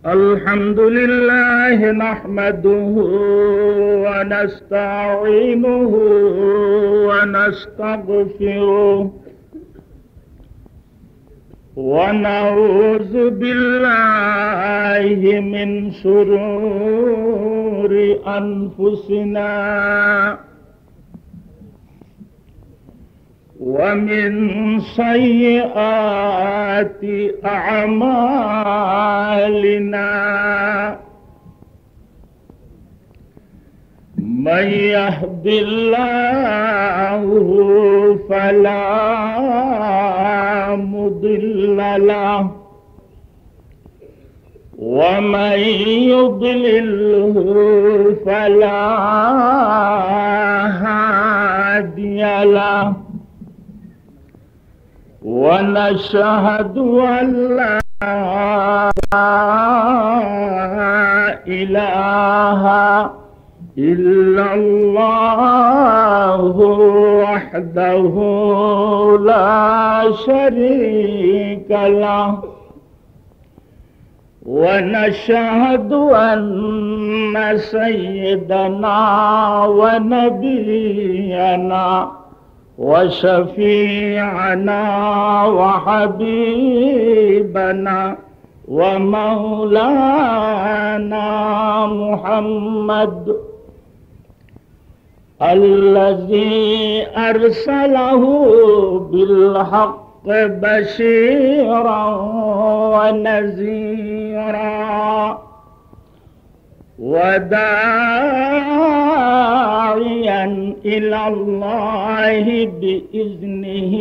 الحمد لله نحمده ونستعينه ونستغفره ونعوذ بالله من شرور أنفسنا ومن سيئات أعمالنا من يهد الله فلا مضل له ومن يضلله فلا هادي له ونشهد أن لا إله إلا الله وحده لا شريك له ونشهد أن سيدنا ونبينا وشفيعنا وحبيبنا ومولانا محمد الذي أرسله بالحق بشيرا ونذيرا وداعيا إلى الله بإذنه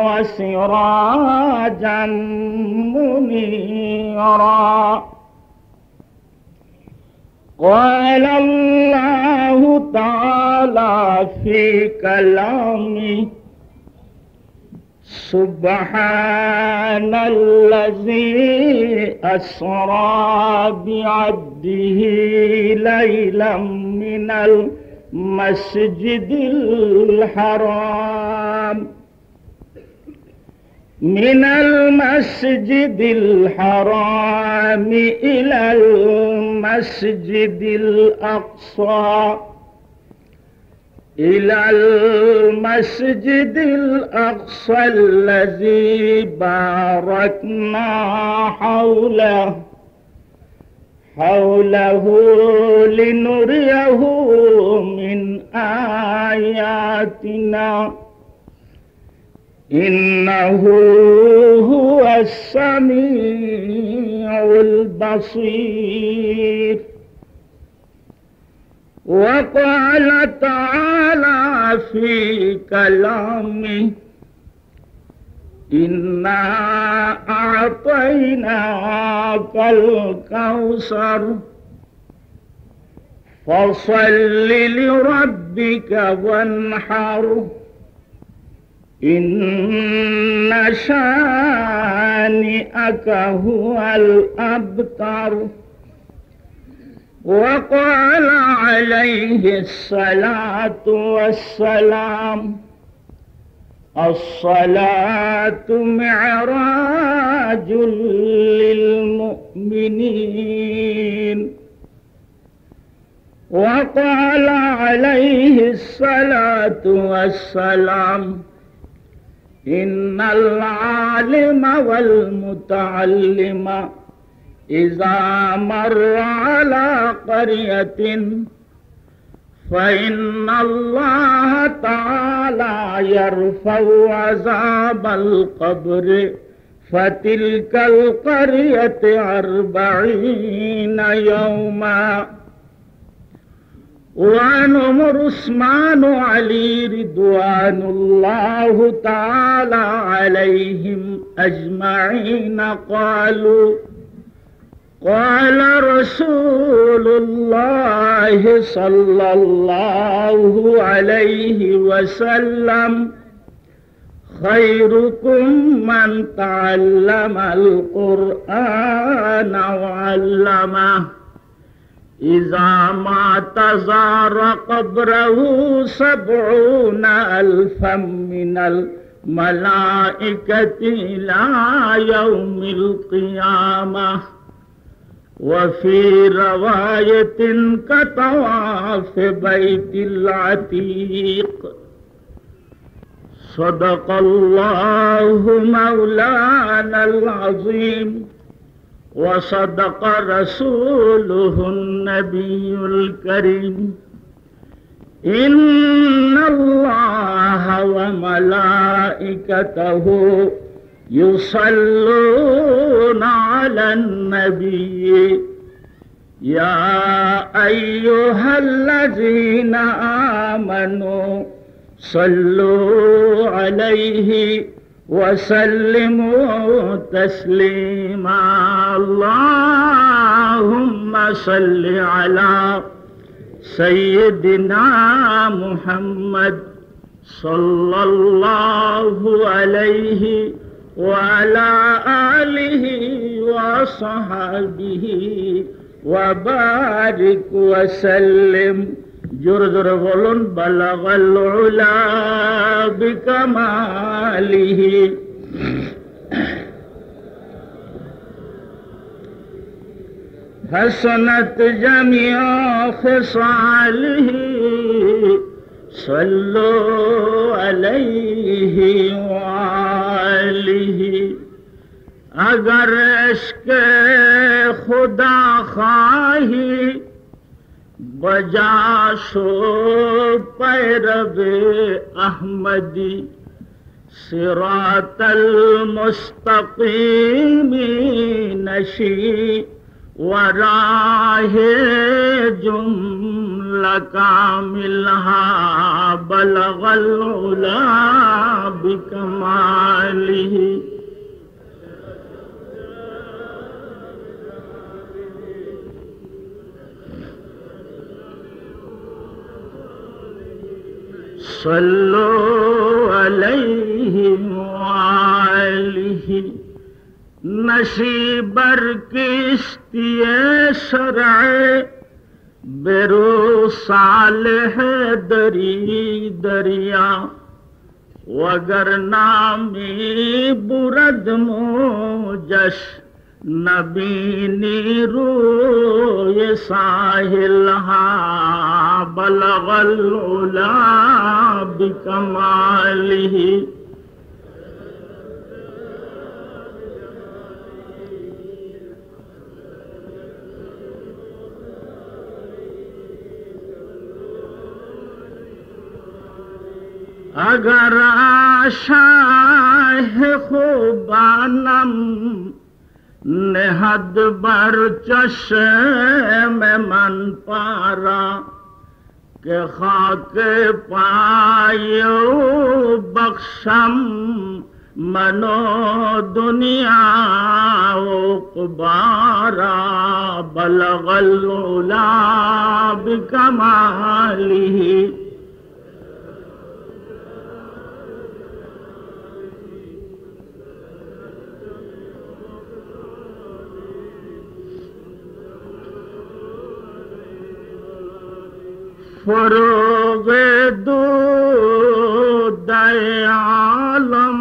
وسراجا منيرا قال الله تعالى في كلامه سبحان الذي أسرى بعبده ليلا من المسجد الحرام إلى المسجد الأقصى الذي باركنا حوله لنريه من آياتنا إنه هو السميع البصير. وقال تعالى في كلامه إنا أعطيناك الكوثر فصل لربك وانحر إن شانئك هو الأبتر. وقال عليه الصلاة والسلام الصلاة معراج للمؤمنين. وقال عليه الصلاة والسلام إن العالم والمتعلم إذا مر على قرية فإن الله تعالى يرفع عذاب القبر فتلك القرية 40 يوما. وعن عمر عثمان علي رضوان الله تعالى عليهم أجمعين قالوا قال رسول الله صلى الله عليه وسلم خيركم من تعلم القرآن وعلمه إذا مات زار قبره 70,000 من मलाइकती ला यौमिल क़ियामा वफ़ी रवायतिन का तवाफ़ बैतिल अतीक़ सदक़ल्लाहु मौलानल अज़ीम व सदक़ रसूलुहुन नबियुल करीम इन्नल्लाह व मलाइकतहु युसल्लूना अलन नबी या अय्युहल्लज़ीना आमनू सल्लू अलैहि वसल्लिमू तस्लीमा अल्लाहुम्मा सल्लि अला सय्यिदिना मुहम्मद सल्लल्लाहु अलैहि व अला आलिहि व सहाबिहि व बारिक व सल्लिम जोर जोर बोलुन बलगल उला बिकमालिहि हसनत जमीअ खिसालिहि सल्लु अलैहि व आलिहि अगर इश्क़ खुदा खाही बजाशो पैरवे अहमदी सिरातल मुस्तक़ीमी नशी वराहे जुमला कामिलहा बलगल उला बिकमालिही सल्लु अलैहि वालिहि नशीबर किश्तिए शरअ बेरो सालेह दरी दरिया वगर नामी बुरद मोजश नबीनी रूय साहिलहा बलगल उला बिकमालिहि अगर आशा है खुबानम नेहद बर चश्मे मन पारा के खाके पायो बख्शम मनो दुनिया उक़बारा बलगल उला बिकमालिहि फरोगे दूदए आलम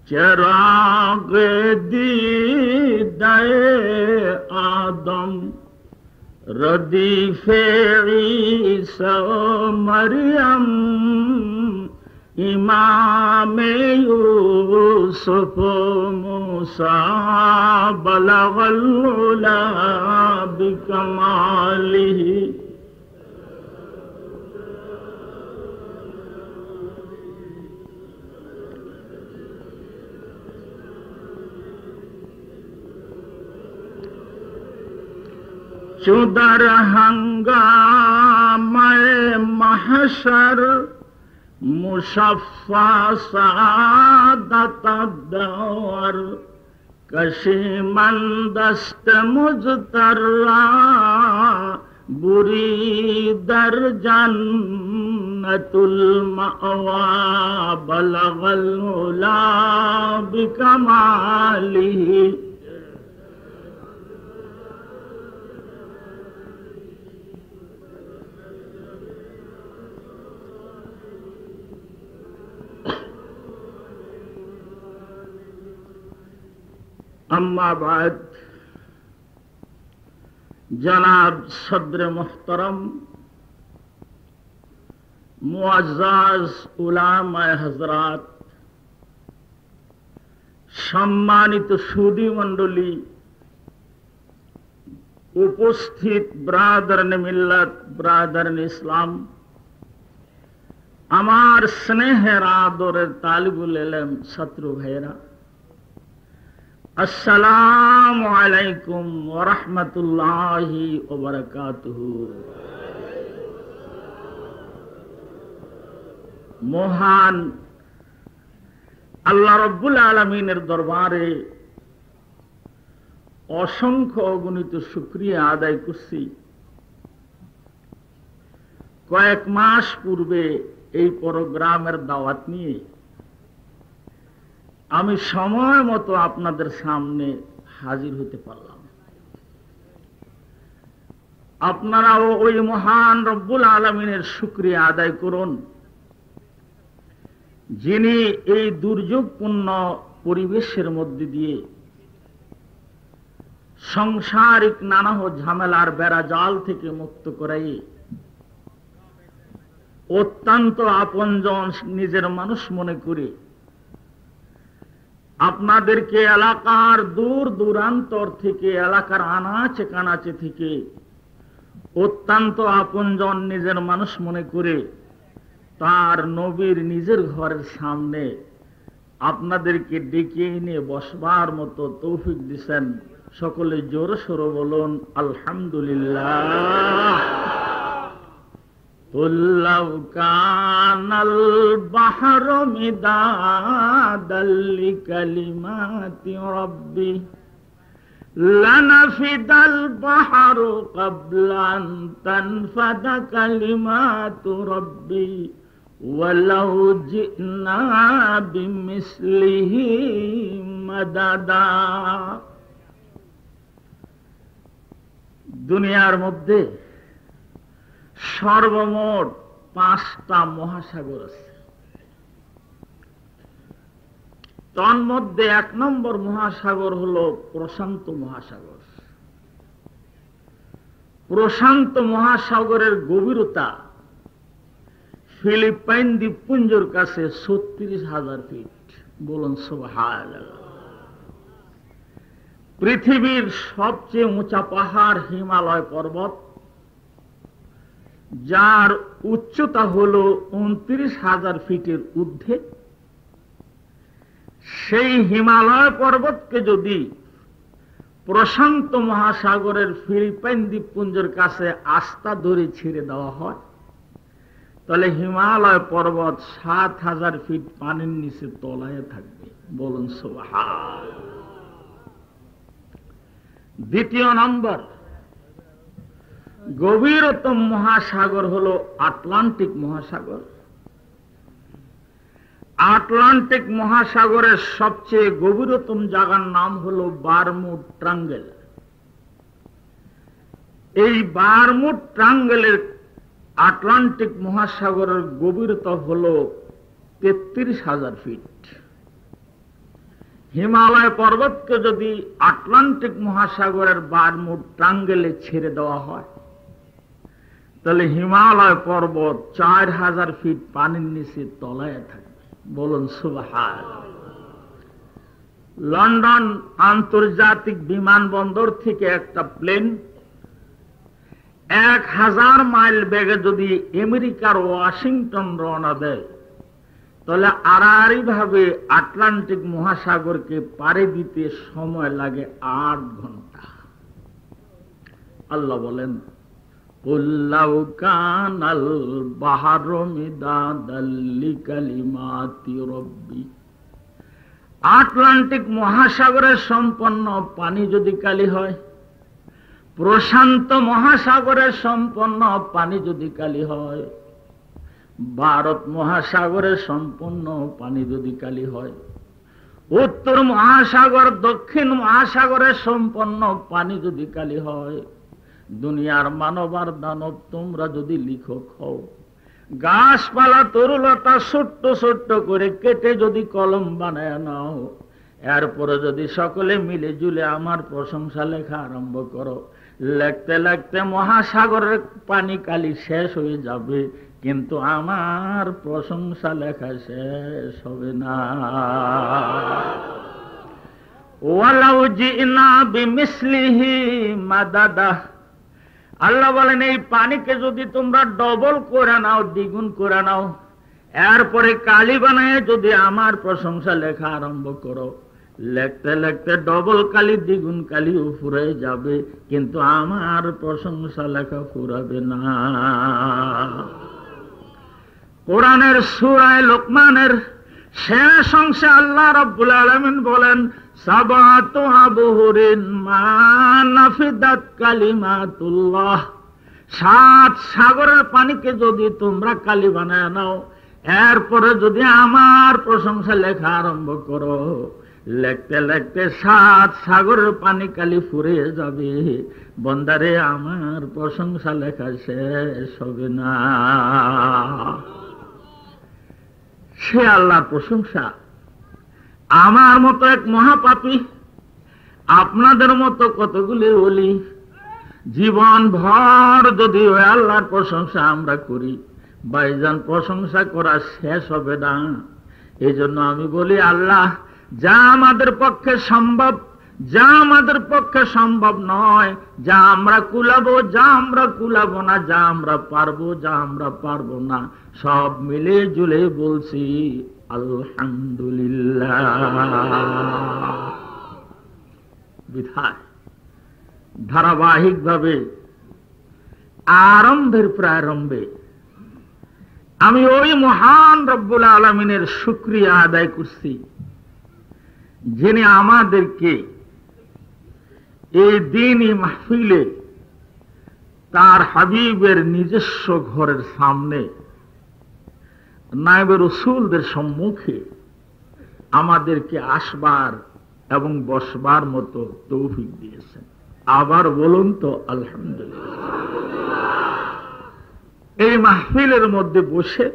चरागे दीदए आदम रदीफे ईसा मरियम इमाम यूसुफ मूसा बलगल उला बिकमालिहि चुदर हंगामे महशर मुशफ़्फ़ा सादत दौर कशीमंदस्त मुज़तर्रा बुरी दर जन्नतुल मअवा बलगल उला बिकमालिहि अम्मा बाद जनाब सदर मुहतरम मुअज़्ज़ज़ उलामाए हजरात, सम्मानित सुधी मंडली, उपस्थित ब्रादरन मिल्लत, ब्रादरन इस्लाम, आमार स्नेहेर आदरेर तालिबुल इल्म छात्र भाइरा, अस्सलामु आलैकुम व रहमतुल्लाहि व बाराकातुहु। महान আল্লাহ রব্বুল আলামিনের দরবারে অসংখ্য অগণিত শুকরিয়া আদায় করছি। কয়েক মাস পূর্বে এই প্রোগ্রামের দাওয়াত নিয়ে আমি সময় মতো আপনাদের সামনে হাজির হতে পারলাম। আপনারাও ওই মহান রব্বুল আলামিনের শুকরিয়া আদায় করুন, যিনি এই দুর্যোগপূর্ণ পরিবেশের মধ্যে দিয়ে সংসারিক নানা ঝামেলার বেড়াজাল থেকে মুক্ত করাই অত্যন্ত আপনজন নিজের মানুষ মনে করে আপনাদেরকে এলাকার দূর দূরান্তর থেকে, এলাকার আনাচে কানাচে থেকে অত্যন্ত আপনজন নিজের মানুষ মনে করে তার নবীর নিজের ঘরের সামনে আপনাদেরকে ডেকে এনে বসবার মতো তৌফিক দিয়েছেন। সকলে জোরে সোরে বলুন আলহামদুলিল্লাহ। কুল্লাউ কানাল বাহরু মিদাদাল লিকালিমাতি রাব্বি লানাফিদাল বাহরু ক্বাবলা আন তানফাদা কালিমাতু রাব্বি ওয়ালাউ জিনা বিমিসলিহি মাদাদা। দুনিয়ার মধ্যে সর্বমোট 5টা মহাসাগর আছে। তন্মধ্যে 1 নম্বর মহাসাগর হলো প্রশান্ত মহাসাগর। প্রশান্ত মহাসাগরের গভীরতা ফিলিপাইন দ্বীপপুঞ্জের কাছে 36,000 ফিট। বলুন সুবহানাল্লাহ। পৃথিবীর সবচেয়ে উঁচা পাহাড় হিমালয় পর্বত, যার উচ্চতা হলো 29,000 ফিটের ঊর্ধ্বে। সেই হিমালয় পর্বতকে যদি প্রশান্ত মহাসাগরের ফিলিপাইন দ্বীপপুঞ্জের কাছে আস্থা ধরে ছেড়ে দেওয়া হয়, তাহলে হিমালয় পর্বত 7,000 ফিট পানির নিচে তলায় থাকবে। বলুন সুবহানাল্লাহ। দ্বিতীয় নম্বর গভীরতম মহাসাগর হলো আটলান্টিক মহাসাগর। আটলান্টিক মহাসাগরের সবচেয়ে গভীরতম জায়গার নাম হলো বারমুড ট্রায়াঙ্গেল। এই বারমুড ট্রায়াঙ্গেলের আটলান্টিক মহাসাগরের গভীরতা হলো 33,000 ফিট। হিমালয় পর্বতকে যদি আটলান্টিক মহাসাগরের বারমুড ট্রায়াঙ্গেলে ছেড়ে দেওয়া হয়, তাহলে হিমালয় পর্বত 4,000 ফিট পানির নিচে তলায় থাকবে। বলুন সুবহানাল্লাহ। লন্ডন আন্তর্জাতিক বিমানবন্দর থেকে একটা প্লেন 1000 মাইল বেগে যদি আমেরিকার ওয়াশিংটন রওনা দেয়, তাহলে আড়াআড়ি ভাবে আটলান্টিক মহাসাগরকে পাড়ি দিতে সময় লাগে 8 ঘন্টা। আল্লাহ বলেন কুল্লাউ কানাল বাহরু মিদাদাল লিকালিমাতি রাব্বি। আটলান্টিক মহাসাগরের সম্পন্ন পানি যদি কালি হয়, প্রশান্ত মহাসাগরের সম্পন্ন পানি যদি কালি হয়, ভারত মহাসাগরের সম্পন্ন পানি যদি কালি হয়, উত্তর মহাসাগর দক্ষিণ মহাসাগরের সম্পন্ন পানি যদি কালি হয়, দুনিয়ার মানব আর দানব তোমরা যদি লিখক হও, গাছপালা তরুলতা ছোট্ট ছোট্ট করে কেটে যদি কলম বানায় নাও, এরপরে যদি সকলে মিলে জুলে আমার প্রশংসা লেখা আরম্ভ করো, লিখতে লিখতে মহাসাগরের পানি কালি শেষ হয়ে যাবে, কিন্তু আমার প্রশংসা লেখা শেষ হবে না। ওয়ালাউ জিনা বিমিসলিহি মাদাদা, আল্লাহ বলেন এই পানিকে যদি তোমরা ডবল করে নাও, দ্বিগুণ করে নাও, এরপরে কালি বানায় যদি আমার প্রশংসা লেখা আরম্ভ করো, লিখতে লিখতে ডবল কালি দ্বিগুণ কালি ফুরে যাবে, কিন্তু আমার প্রশংসা লেখা ফুরাবে না। কোরআনের সূরা লোকমানের শেষ অংশে আল্লাহ রাব্বুল আলামিন বলেন, সাবাতু আবহুরিন মা নাফিদাত কালিমাতুল্লাহ, 7 সাগরের পানিকে যদি তোমরা কালি বানায় নাও, এরপরে যদি আমার প্রশংসা লেখা আরম্ভ করো, লিখতে লিখতে 7 সাগরের পানি কালি ফুরিয়ে যাবে, বন্দারে আমার প্রশংসা লেখা শেষ হবে না। সে আল্লাহর প্রশংসা। আমার মতো এক মহাপাপী, আপনাদের মতো কতগুলি ওলি, জীবন ভর যদি ওই আল্লাহর প্রশংসা আমরা করি, ভাইজান প্রশংসা করা শেষ হবে না। এই জন্য আমি বলি, আল্লাহ যা আমাদের পক্ষে সম্ভব, যা আমাদের পক্ষে সম্ভব নয়, যা আমরা কুলাবো, যা আমরা কুলাবো না, যা আমরা পারবো, যা আমরা পারবো না, সব মিলে জুলে বলছি আলহামদুলিল্লাহ। বিধায় ধারাবাহিকভাবে আরম্ভের প্রারম্ভে আমি ওই মহান রব্বুল আলামিনের শুকরিয়া আদায় করছি, যিনি আমাদেরকে এই দিনই মাহফিলে তার হাবিবের নিজস্ব ঘরের সামনে নায়েবে রাসূলদের সম্মুখে আমাদেরকে আসবার এবং বসবার মতো তৌফিক দিয়েছেন। আবার বলুন তো আলহামদুলিল্লাহ। এই মাহফিলের মধ্যে বসে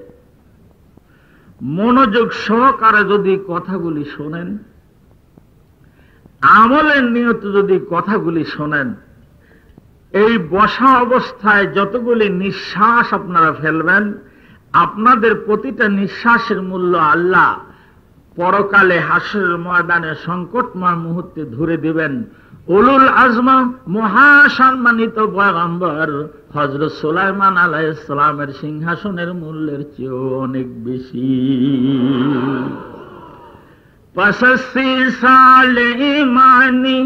মনোযোগ সহকারে যদি কথাগুলি শোনেন, আমলের নিয়ত যদি কথাগুলি শোনেন, এই বসা অবস্থায় যতগুলি নিঃশ্বাস আপনারা ফেলবেন, আপনাদের প্রতিটা নিঃশ্বাসের মূল্য আল্লাহ পরকালে হাসরের ময়দানে সংকটময় মুহূর্তে ধরে দিবেন। উলুল আজম মহাসম্মানিত পয়গম্বর হযরত সুলাইমান আলাইহিস সালামের সিংহাসনের মূল্যের চেয়েও অনেক বেশি। পসসি সালে ইমানি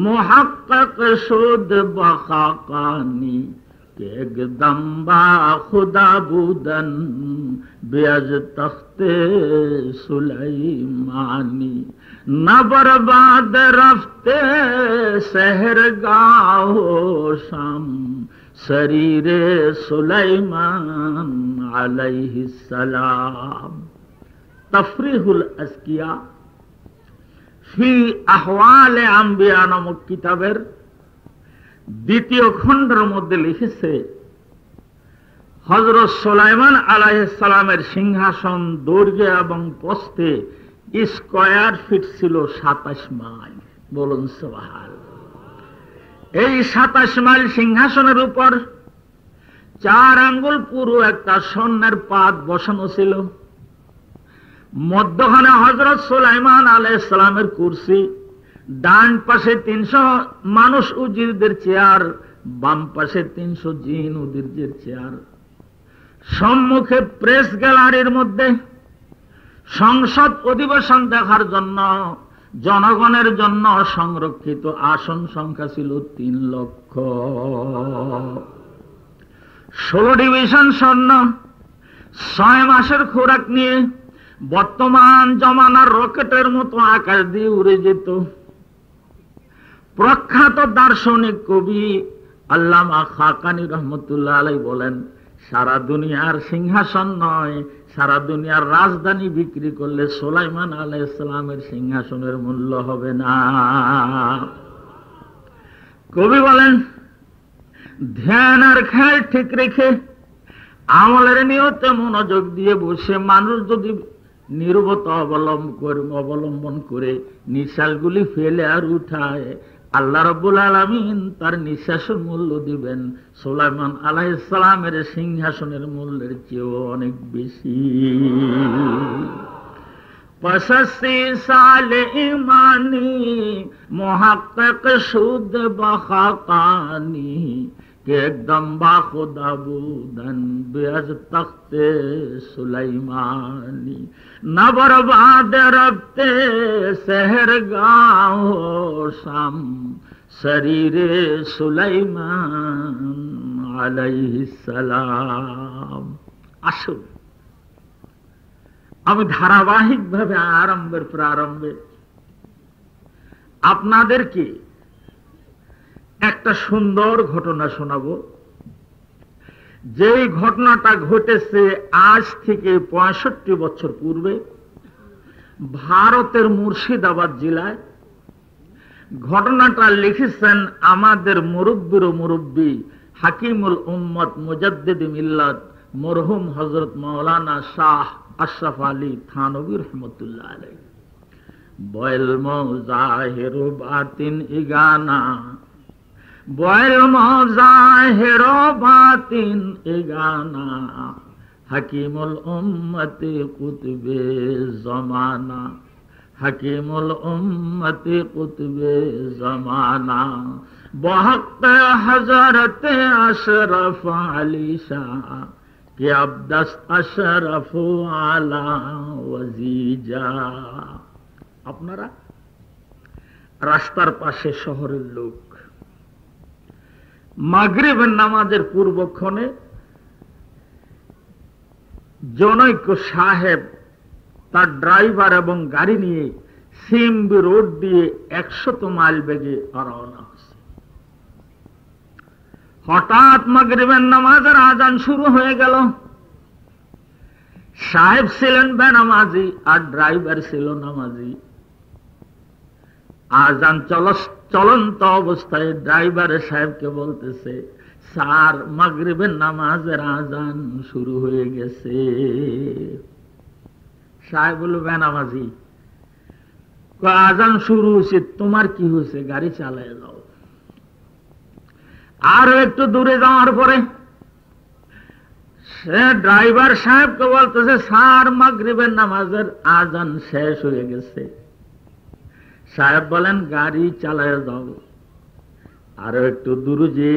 মুহাক্কাক শুদ বখাকানি একদম বা খুদা বুদন বেজ তখতে সুলাইমানি না বরবাদ রফতে শহর গাও শাম শরীরে সুলাইমান আলাইহিস সালাম। তফরিহুল আজকিয়া ফি আহওয়ালে আম্বিয়া নামক কিতাবের 2য় খণ্ডের মধ্যে লিখেছে, হযরত সুলাইমান আলাইহিস সালামের সিংহাসন দৈর্ঘ্য এবং প্রস্থে স্কয়ার ফিট ছিল 27 মাইল। বলুন সুবহানাল্লাহ। এই 27 মাইল সিংহাসনের উপর 4 আঙ্গুল পুরো একটা স্বর্ণের পাত বসানো ছিল। মধ্যখানে হযরত সুলাইমান আলাইহিস সালামের কুরসি, ডান পাশে 300 মানুষ উজিরদের চেয়ার, বাম পাশে 300 জিন উজিরদের চেয়ার। সম্মুখে প্রেস গ্যালারির মধ্যে সংসদ অধিবেশন দেখার জন্য জনগণের জন্য সংরক্ষিত আসন সংখ্যা ছিল 3 লক্ষ। 16 ডিভিশন স্বর্ণ 6 মাসের খোরাক নিয়ে বর্তমান জমানার রকেটের মতো আকাশ দিয়ে উড়ে যেত। প্রখ্যাত দার্শনিক কবি আল্লামা খাকানি রহমতুল্লাহ আলাইহি বলেন, সারা দুনিয়ার সিংহাসন নয়, সারা দুনিয়ার রাজধানী বিক্রি করলে সুলাইমান আলাইহিস সালামের সিংহাসনের মূল্য হবে না। কবি বলেন, ধ্যান আর খেয়াল ঠিক রেখে আমলের নিয়তে মনোযোগ দিয়ে বসে মানুষ যদি নীরবতা অবলম্বন করে নিঃশ্বাসগুলি ফেলে আর উঠায়, আল্লাহ রাব্বুল আলামিন তার নিঃশ্বাসের মূল্য দিবেন সুলাইমান আলাইহিস সালামের সিংহাসনের মূল্যের চেয়েও অনেক বেশি। 85 साल ईमानी मुहक्किक शुद बखाकानी के एकदम बाखुदा बुदन बेअज तख्ते सुलेमानी न बर्बाद रब्ते शहर गाँव शाम शरीरे सुलेमान अलैहिस्सलाम। আসুন আমি ধারাবাহিকভাবে আরম্ভের প্রারম্ভে আপনাদেরকে একটা সুন্দর ঘটনা শোনাবো, যেই ঘটনাটা ঘটেছে আজ থেকে 65 বছর পূর্বে ভারতের মুর্শিদাবাদ জেলায়। ঘটনাটা লিখেছেন আমাদের মুরব্বির মুরব্বী হাকিমুল উম্মত মুজাদ্দিদ মিল্লাত মরহুম হযরত মাওলানা শাহ আশরাফ আলী থানভী রহমতুল্লাহ আলাইহি। বয়েল মুজাহির বাতিন ইগানা, বয়েল মুজাহির বাতিন ইগানা, হাকিমুল উম্মতি কুতুবে জামানা, হাকিমুল উম্মতি কুতুবে জামানা, বহক হযরত আশরাফ আলী শাহ कि अब 10 अशरफ आला वजीजा। আপনারা রাস্তার পাশে শহরের লোক, মাগরিবের নামাজের পূর্বক্ষণে জনৈক সাহেব তার ড্রাইভার এবং গাড়ি নিয়ে সিএমবি রোড দিয়ে 100 মাইল বেগে রওনা হচ্ছে। হঠাৎ মাগরিবের নামাজের আজান শুরু হয়ে গেল। সাহেব ছিলেন বেনামাজি আর ড্রাইভার ছিল নামাজি। আজান চলন্ত অবস্থায় ড্রাইভার সাহেবকে বলতেছে, স্যার মাগরিবের নামাজের আজান শুরু হয়ে গেছে। সাহেব বলল, বেনামাজি আজান শুরু হয়েছে, তোমার কি হয়েছে, গাড়ি চালায় যাও। আরো একটু দূরে যাওয়ার পরে সে ড্রাইভার সাহেবকে বলতেছে, স্যার মাগরিবের নামাজের আজান শেষ হয়ে গেছে। সাহেব বলেন, গাড়ি চালায় যাও। আরো একটু দূরে যে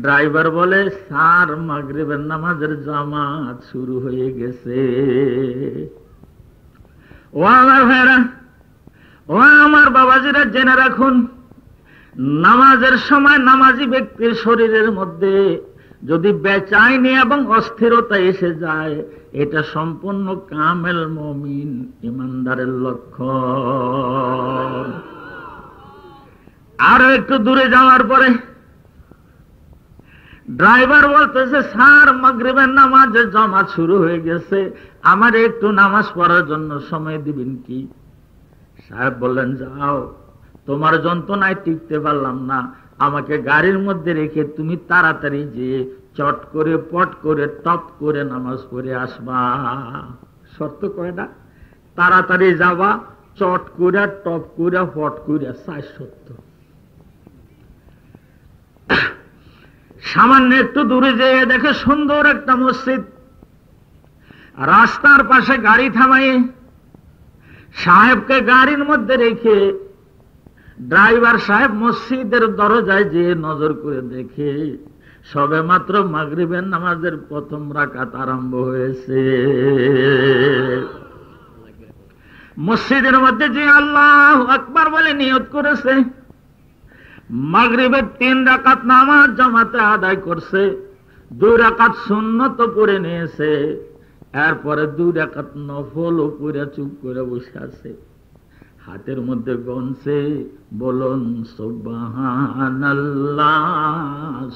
ড্রাইভার বলে, স্যার মাগরিবের নামাজের জামাত শুরু হয়ে গেছে। ও আমার ভাইরা, ও আমার বাবাজিরা, জেনে রাখুন, নামাজের সময় নামাজি ব্যক্তির শরীরের মধ্যে যদি বেচাইনি এবং অস্থিরতা এসে যায়, এটা সম্পূর্ণ কামেল মুমিন ইমানদারের লক্ষণ। আরো একটু দূরে যাওয়ার পরে ড্রাইভার বলতেছে, স্যার মাগরিবের নামাজের জামাত শুরু হয়ে গেছে, আমার একটু নামাজ পড়ার জন্য সময় দিবেন কি? সাহেব বললেন, যাও, তোমার যন্ত্রণায় টিকতে পারলাম না, আমাকে গাড়ির মধ্যে রেখে তুমি তাড়াতাড়ি যে চট করে পট করে টপ করে নামাজ পড়ে আসবা। শর্ত কয়টা? তাড়াতাড়ি যাবা, চট করে টপ করে পট করে, 4 শর্ত। সামান্য একটু দূরে যেয়ে দেখে সুন্দর একটা মসজিদ। রাস্তার পাশে গাড়ি থামাই সাহেবকে গাড়ির মধ্যে রেখে ড্রাইভার সাহেব মসজিদের দরজায় যে নজর করে দেখে সবে মাত্র মাগরিবের নামাজের প্রথম রাকাত আরম্ভ হয়েছে। মসজিদের মধ্যে যে আল্লাহু আকবার বলে নিয়ত করেছে, মাগরিবের 3 রাকাত নামাজ জামাতে আদায় করছে, 2 রাকাত সুন্নত পড়ে নিয়েছে, এরপরে 2 রাকাত নফল পড়ে চুপ করে বসে আছে। হাতের মধ্যে গনছে, বলুন সুবহানাল্লাহ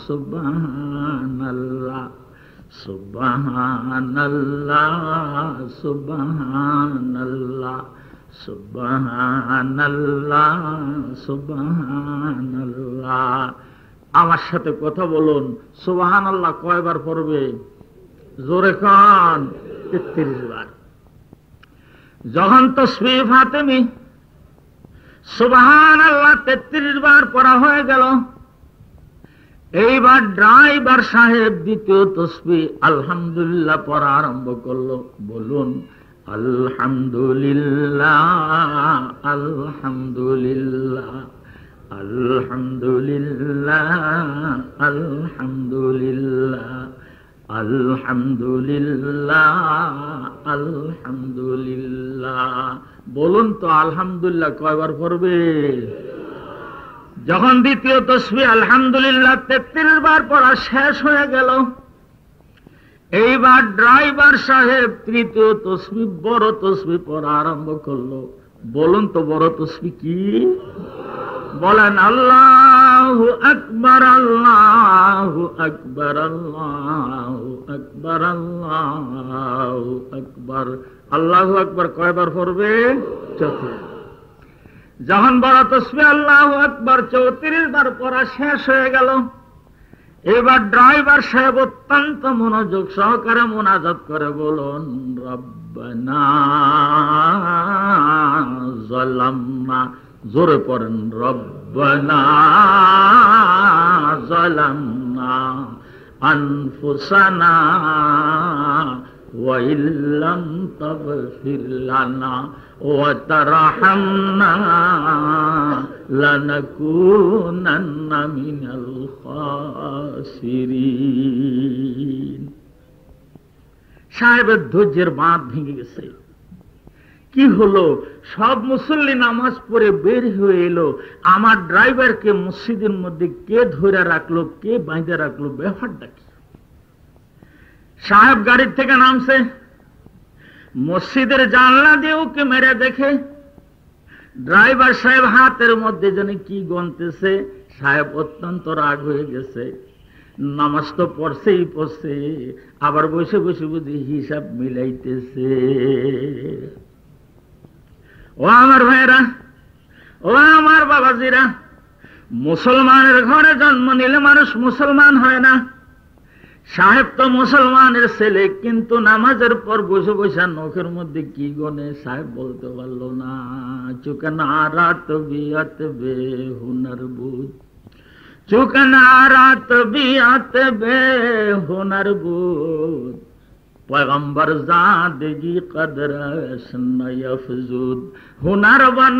সুবহানাল্লাহ সুবহানাল্লাহ সুবহানাল্লাহ সুবহানাল্লাহ সুবহানাল্লাহ। আমার সাথে কথা বলুন, সুবহানাল্লাহ কয়বার পড়বে? জোরে কান, 33 বার। যখন তসবিহ ফাতেমি সুবহানাল্লাহ 33 বার পড়া হয়ে গেল, এইবার ড্রাইভার সাহেব দ্বিতীয় তসবিহ আলহামদুলিল্লাহ পড়া আরম্ভ করলো। বলুন আলহামদুলিল্লাহ, আলহামদুলিল্লাহ, আলহামদুলিল্লাহ, আলহামদুলিল্লাহ, আলহামদুলিল্লাহ, আলহামদুলিল্লাহ। বলুন তো আলহামদুলিল্লাহ কয়বার পড়বে? যখন দ্বিতীয় তসবিহ আলহামদুলিল্লাহ 33 বার পড়া শেষ হয়ে গেল, এইবার ড্রাইভার সাহেব তৃতীয় তসবিহ বড় তসবিহ পড়া আরম্ভ করলো। বলুন তো বড় তসবিহ কি? বলেন আল্লাহু আকবার, আল্লাহু আকবার, আল্লাহু আকবার, আল্লাহু আকবার। আল্লাহু আকবার কয়বার পড়বে? 34। যখন বড় তসবিহ আল্লাহু আকবার 34 বার পড়া শেষ হয়ে গেল, এবার ড্রাইভার সাহেব অত্যন্ত মনোযোগ সহকারে মুনাজাত করে বলুন রব্বানা যালামনা, জোরে পড়েন রব্বানা যালামনা আনফুসানা ওয়া ইল্লাম তাগফির লানা ওয়া তারহামনা লানাকুনান্না মিনাল খাসিরিন। সাহেবের ধৈর্যের বাঁধ ভেঙে গেছে। কি হলো? সব মুসল্লি নামাজ পড়ে বের হয়ে এলো, আমার ড্রাইভারকে মসজিদের মধ্যে কে ধরে রাখলো, কে বাঁধে রাখলো, ব্যাপারটা কি? সাহেব গাড়ির থেকে নামছে, মসজিদের জানলা দিয়ে ওকে মেরে দেখে ড্রাইভার সাহেব হাতের মধ্যে যেন কি গনতেছে। সাহেব অত্যন্ত রাগ হয়ে গেছে। নামাজ তো পড়ছেই পড়ছে, আবার বসে বসে বুঝি হিসাব মিলাইতেছে। ও আমার ভাইরা, ও আমার বাবাজিরা, মুসলমানের ঘরে জন্ম নিলে মানুষ মুসলমান হয় না। সাহেব তো মুসলমানের ছেলে, কিন্তু নামাজের পর বসে বসে নখের মধ্যে কি গনে সাহেব বলতে পারলো না। চুকে নারাত বিয়াত বে হুনার বুঝ, চুকে নারাত বিয়াত বে হুনার বুঝ, पैगंबर ज़ादगी क़दरश न यफ़ज़ूद, हुनरवन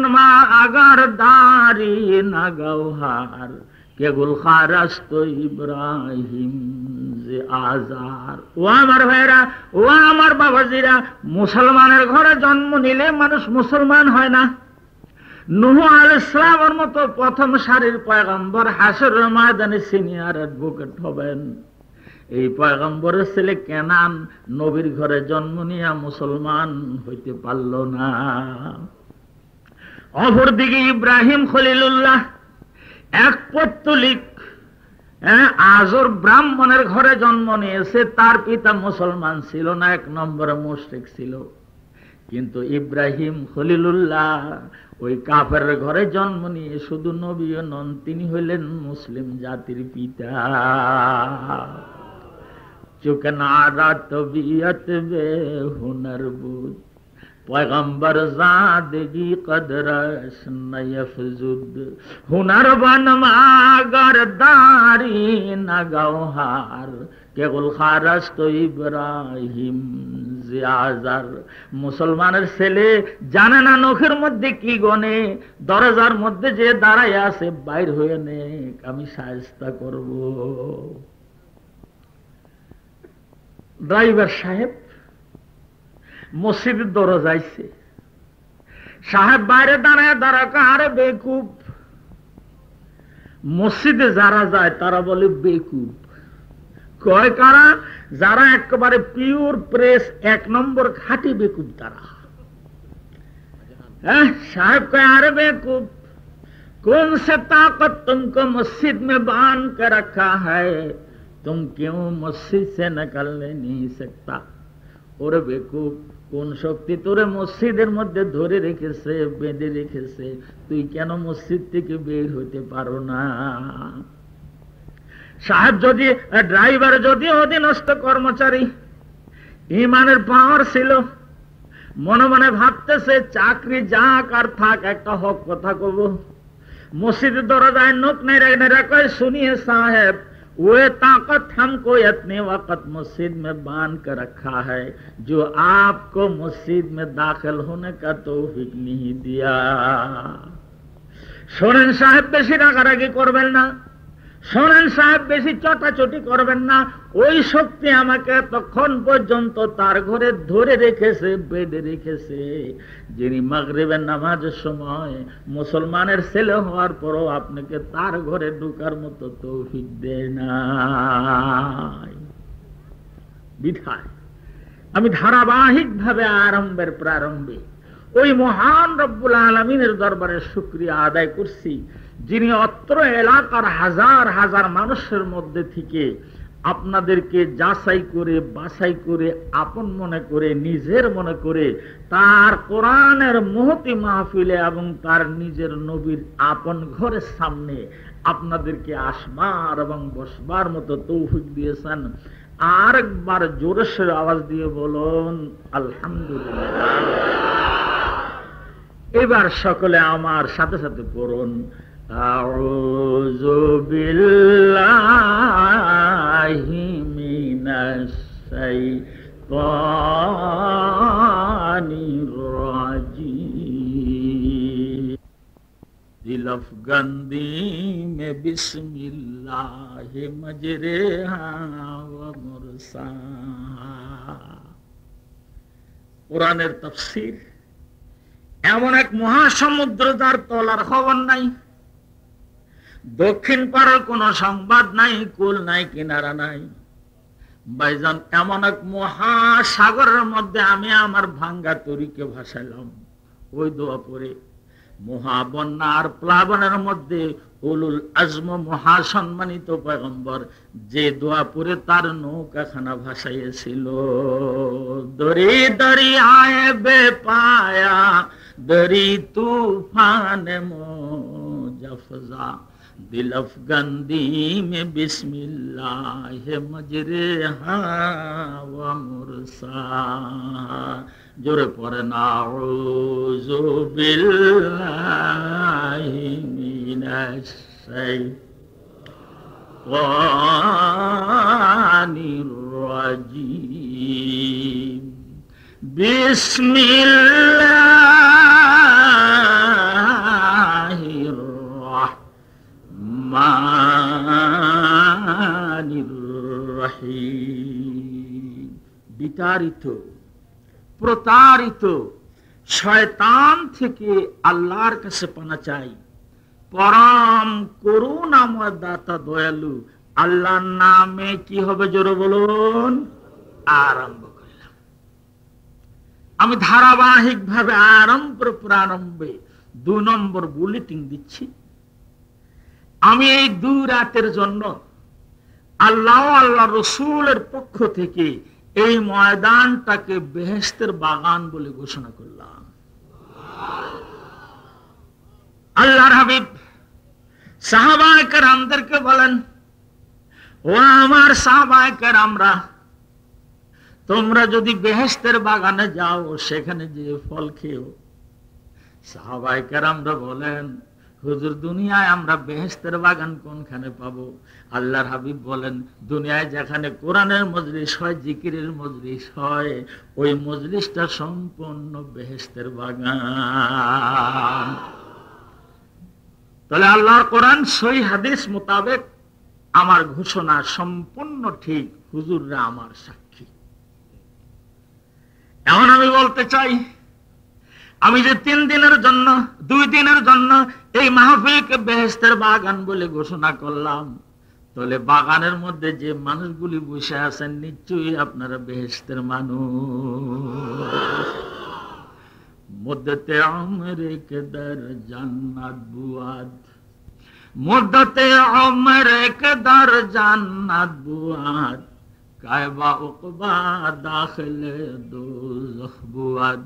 अगर दारी न गौहार के गुलखारस्त इब्राहिम जे आजार। ও আমার ভাইরা, ও আমার বাবাজিরা, মুসলমানের ঘরে জন্ম নিলে মানুষ মুসলমান হয় না। নূহ আলাইহিস সালামের মতো প্রথম সারির পয়গম্বর হাশরের ময়দানে সিনিয়র অ্যাডভোকেট হবেন। এই পয়গম্বরের ছেলে কেনান নবীর ঘরে জন্ম নিয়ে মুসলমান হইতে পারল না। অপরদিকে ইব্রাহিম খলিলুল্লাহ এক পৌত্তলিক আজর ব্রাহ্মণের ঘরে জন্ম নিয়েছে। তার পিতা মুসলমান ছিল না, এক নম্বরে মুশরিক ছিল। কিন্তু ইব্রাহিম খলিলুল্লাহ ওই কাফের ঘরে জন্ম নিয়ে শুধু নবীও নন, তিনি হইলেন মুসলিম জাতির পিতা। चुकनारा तबीयत बे हुनर बुद, पैगंबर ज़ादगी क़दरश न यफ़ज़ुद, हुनर बन मागर दारी न गौहार के गुलखारस तो इब्राहिम ज़ियाज़र। मुसलमाনের ছেলে জানে না নখের মধ্যে কি গনে, দরজার মধ্যে যে দাঁড়ায় আছে বাইর হয়ে নে, আমি শায়েস্তা করব। ড্রাইভার সাহেব মসজিদের দরজাইছে, সাহেব বাইরে দাঁড়ায় দাঁড়াকা, আরে বেকুব। মসজিদে যারা যায় তারা বলে বেকুব। কয় কারা? যারা একেবারে পিওর প্রেস এক নম্বর খাঁটি বেকুব তারা। साहब कह अरे बेवकूफ, कौन से ताकत तुमको मस्जिद में बांध कर रखा है, तुम क्यों मस्जिद से निकलने नहीं सकता। ওরে বেকুব, কোন শক্তি তোরে মসজিদের মধ্যে ধরে রেখেছে, বেঁধে রেখেছে, তুই কেন মসজিদ থেকে বের হতে পারো না। সাহেব যদি ড্রাইভার যদি অধীনস্থ কর্মচারী, ইমানের পাওয়ার ছিল, মনে মনে ভাবতেছে চাকরি যাক আর থাক, একটা হক কথা কব। मस्जिद दरजाए नोक नहीं रखे, सुनिए साहब, वो ताकत हमको इतने वक्त मस्जिद में बांध कर रखा है जो आपको मस्जिद में दाखिल होने का तौफीक नहीं दिया। শোনেন সাহেব, বেশি রাগারাগি করবেন না, শোনেন সাহেব, বেশি চটাচটি করবেন না। ওই শক্তি আমাকে তখন পর্যন্ত তার ঘরে ধরে রেখেছে, বেঁধে রেখেছে, যিনি মাগরিবের নামাজের সময় মুসলমানের ছেলে হওয়ার পরও আপনাকে তার ঘরে ঢোকার মতো তৌফিক দেয় না। বিধায় আমি ধারাবাহিকভাবে আরম্ভের প্রারম্ভে ওই মহান রব্বুল আলামিনের দরবারে শুকরিয়া আদায় করছি, যিনি অত্র এলাকার হাজার হাজার মানুষের মধ্যে থেকে আপনাদেরকে যাচাই করে বাছাই করে আপন মনে করে নিজের মনে করে তার কোরআনের মহতি মাহফিলে এবং তার নিজের নবীর আপন ঘরের সামনে আপনাদেরকে আসবার এবং বসবার মতো তৌফিক দিয়েছেন। আরেকবার জোরে সোরে আওয়াজ দিয়ে বলুন আলহামদুলিল্লাহ। এবার সকলে আমার সাথে সাথে পড়ুন আউযু বিল্লাহি মিনাশ শাইতানির রাজিম। दिल अफगंदी में बिस्मिल्लाह मजरेहा व मुरसाहा। কোরআনের তাফসীর এমন এক মহাসমুদ্র যার তলার খবর নাই, দক্ষিণ পাড়ার কোন সংবাদ নাই, কুল নাই, কিনারা নাই। ভাইজান, এমন এক মহাসাগরের মধ্যে আমি আমার ভাঙ্গা তরিকে ভাসাইলাম। ওই দোয়া পড়ে মহাবন্যা আর প্লাবনের মধ্যে উলুল আজম মহাসম্মানিত পয়গম্বর যে দোয়া পড়ে তার নৌকাখানা ভাসাইয়েছিল। দরি দরিয়ায় বেপায়া दरी तूफान मोजफजा दिल अफगंदी में बिस्मिल्लाह मजरेहा व मुरसाहा। जोरे पढ़ना औज़ु बिल्लाहि मिनश शैतानिर रजीम। बिस्मिल्लाहिर रहमानिर रहीम। বিতাড়িত প্রতারিত শয়তান থেকে আল্লাহর কাছে পানা চাই। পরম করুণাময় দাতা দয়ালু আল্লাহর নামে কি হবে জোরে বলুন। আরম্ভ করলাম। আমি ধারাবাহিক ভাবে প্রারম্ভে 2 নম্বর বুলেটিন দিচ্ছি। আমি এই 2 রাতের জন্য আল্লাহ আল্লাহ রসুলের পক্ষ থেকে এই ময়দানটাকে বেহেশতের বাগান বলে ঘোষণা করলাম। আল্লাহর হাবিব সাহাবায়ে কেরামদেরকে বলেন, ও আমার সাহাবায়ে কেরামরা, তোমরা যদি বেহেশতের বাগানে যাও সেখানে যে ফল খেও। সাহাবায়ে কেরামরা বলেন, হুজুর দুনিয়ায় আমরা বেহেশতের বাগান কোনখানে পাবো? আল্লাহর হাবিব বলেন, দুনিয়ায় যেখানে কোরআনের মজলিস হয়, জিকিরের মজলিস হয়, ওই মজলিসটা সম্পূর্ণ বেহেশতের বাগান। তাহলে আল্লাহর কোরআন সহি হাদিস মোতাবেক আমার ঘোষণা সম্পূর্ণ ঠিক। হুজুররা আমার সাক্ষী। এখন আমি বলতে চাই, আমি যে 2 দিনের জন্য এই মাহফিলকে বেহেশতের বাগান বলে ঘোষণা করলাম, তাহলে বাগানের মধ্যে যে মানুষগুলি বসে আছেন নিশ্চয়ই আপনারা বেহেশতের মানুষ। মুদ্দতে উমরে কে দর জান্নাত বুয়াদ, মুদ্দতে উমরে কে দর জান্নাত বুয়াদ, কায়বা উকবা দাখিলে দোজখ বুয়াদ,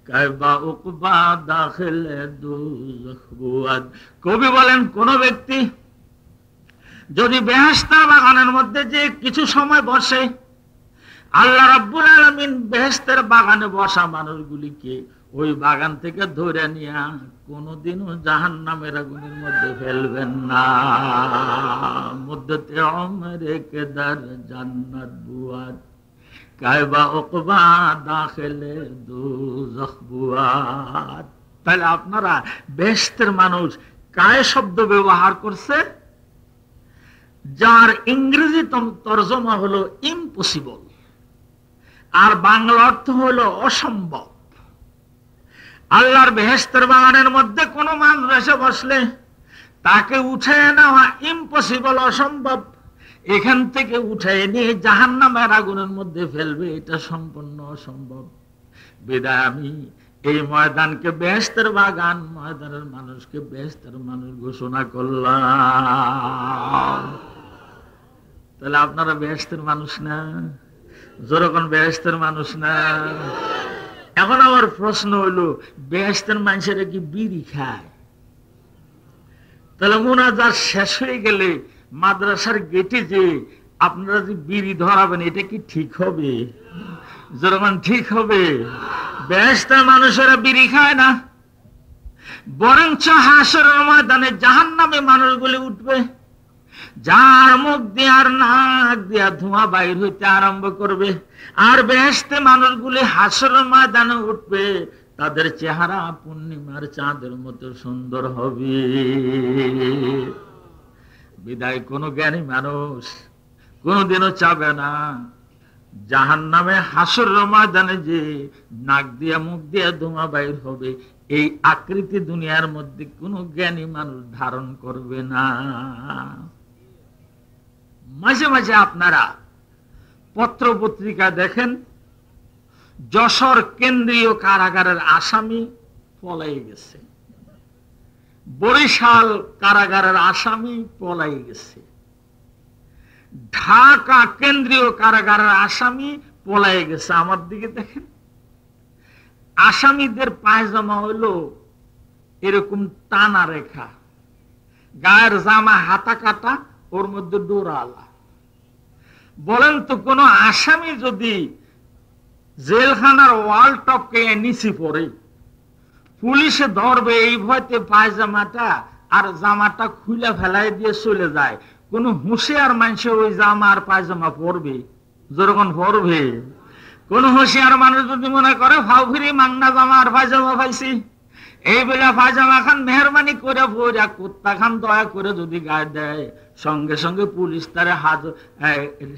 কায়বা উকবা দাখিলে দোজখ বুয়াদ। কবি বলেন, কোন ব্যক্তি যদি বেহেশতের বাগানের মধ্যে যে কিছু সময় বসে আল্লাহ রাব্বুল আলামিন বেহেশতের বাগানে বসা মানুষগুলিকে ওই বাগান থেকে ধরে নিয়ে কোনদিনও জাহান্নামের আগুনের মধ্যে ফেলবেন না। মুদ্দতে উমরে কেদার জান্নাত বুয়াদ কায়বা উকবা দাখিলে দুজখ বুয়াদ। তাহলে আপনারা বেহেশতের মানুষ কায় শব্দ ব্যবহার করছে, যার ইংরেজি তর্জমা হলো ইম্পসিবল, আর বাংলা অর্থ হলো অসম্ভব। আল্লাহর বেহেশতের বাগানের মধ্যে কোন মানুষ এসে বসলে তাকে উঠে নেওয়া ইম্পসিবল, অসম্ভব। এখান থেকে উঠে নিয়ে জাহান্নামের আগুনের মধ্যে ফেলবে, এটা সম্পূর্ণ অসম্ভব। বিদায় আমি এই ময়দানকে বেহেশতের বাগান, ময়দানের মানুষকে বেহেশতের মানুষ ঘোষণা করলাম। তাহলে আপনারা বেহেশতের মানুষ না? যেরকম বেহেশতের মানুষ না? এখন আমার প্রশ্ন হইল, বেহেশতের মানুষেরা কি বিড়ি খায়? তাহলে মুনাজাত শেষ হয়ে গেলে মাদ্রাসার গেটে যে আপনারা যে বিড়ি ধরাবেন, এটা কি ঠিক হবে? যেরকম ঠিক হবে? বেহেশতের মানুষেরা বিড়ি খায় না, বরঞ্চ হাসরের ময়দানে জাহান্নামে মানুষগুলি উঠবে, যার মুখ দিয়ে আর নাক দিয়া ধোঁয়া বাইর হইতে আরম্ভ করবে। আর বেহেশতে মানুষগুলি হাসরের ময়দানে উঠবে, তাদের চেহারা পূর্ণিমার চাঁদের মতো সুন্দর হবে। বিদায় কোন জ্ঞানী মানুষ কোনদিনও চাবে না জাহান্নামে হাসরের ময়দানে যে নাক দিয়া মুখ দিয়া ধোঁয়া বাইর হবে, এই আকৃতি দুনিয়ার মধ্যে কোন জ্ঞানী মানুষ ধারণ করবে না। মাঝে মাঝে আপনারা পত্র পত্রিকা দেখেন, যশোর কেন্দ্রীয় কারাগারের আসামি পলাই গেছে, বরিশাল কারাগারের আসামি পলাই গেছে, ঢাকা কেন্দ্রীয় কারাগারের আসামি পলাই গেছে। আমার দিকে দেখেন, আসামিদের পায়জামা হইল এরকম টানা রেখা, গায়ের জামা হাতা কাটা, ওর মধ্যে ডোরা আলা। বলেন তো, কোন আসামি যদি জেলখানার ওয়াল টপকে নিচে পড়ে, পুলিশে ধরবে এই ভয়তে পায়জামাটা আর জামাটা খুলে ফেলাই দিয়ে চলে যায়, কোন হুঁশিয়ার মানুষ ওই জামা আর পায়জামা পরবে? যেরকম পরবে। কোন হুঁশিয়ার মানুষ যদি মনে করে ফাউ ফিরি মাংনা জামা আর পায়জামা পাইছি, এই বেলা পায়জামা খান মেহরবানি করে পড়া, কুত্তা খান দয়া করে যদি গায়ে দেয়, সঙ্গে সঙ্গে পুলিশ তারে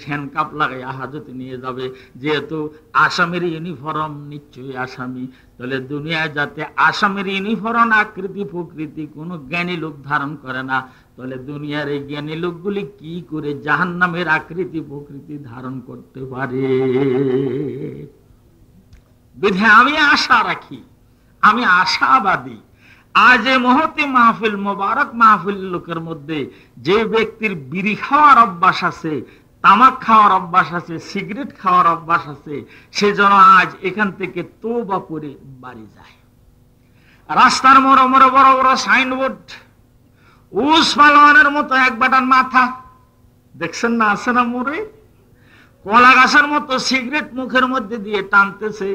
হ্যান্ডকাপ লাগাইয়া হাজতে নিয়ে যাবে। যেহেতু আসামের ইউনিফর্ম নিশ্চয়ই আসামি, তাহলে দুনিয়ায় যাতে আসামের ইউনিফর্ম আকৃতি প্রকৃতি কোন জ্ঞানী লোক ধারণ করে না, তাহলে দুনিয়ার এই জ্ঞানী লোকগুলি কি করে জাহান্নামের আকৃতি প্রকৃতি ধারণ করতে পারে? বিধে আমি আশা রাখি, আমি আশাবাদী, আজ এই মহতি মাহফিল, মোবারক মাহফিল লোকের মধ্যে যে ব্যক্তির বিড়ি খাওয়ার অভ্যাস আছে, তামাক খাওয়ার অভ্যাস আছে, সিগারেট খাওয়ার অভ্যাস আছে, সে যেন আজ এখান থেকে তওবা করে বাড়ি যায়। রাস্তার মোড়ে মোড়ে বড় বড় সাইনবোর্ড, উস পালোয়ানের মতো এক বাটার মাথা দেখছেন না, আছে না মোড়ে? কলা গাছের মতো সিগারেট মুখের মধ্যে দিয়ে টানতেছে,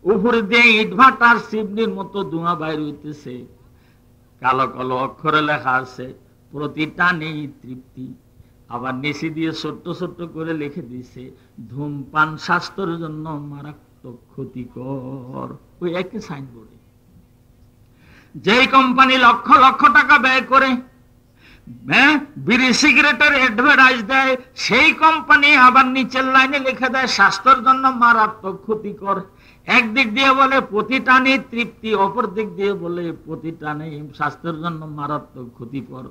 উপরে দিয়ে ইটভাটার চিমনির মতো ধোঁয়া বাইর হইতেছে, কালো কালো অক্ষরে লেখা আছে প্রতিটা নেই তৃপ্তি। আবার নিচে দিয়ে ছোট্ট ছোট্ট করে লিখে দিছে ধূমপান স্বাস্থ্যের জন্য মারাত্মক ক্ষতিকর। ওই একই সাইনবোর্ডে যে কোম্পানি লক্ষ লক্ষ টাকা ব্যয় করে বিড়ি সিগারেটের অ্যাডভার্টাইজ দেয়, সেই কোম্পানি আবার নিচের লাইনে লিখে দেয় স্বাস্থ্যের জন্য মারাত্মক ক্ষতিকর। একদিক দিয়ে বলে প্রতিটা নেই তৃপ্তি, অপর দিক দিয়ে বলে প্রতিটা নেই স্বাস্থ্যের জন্য মারাত্মক ক্ষতিকর।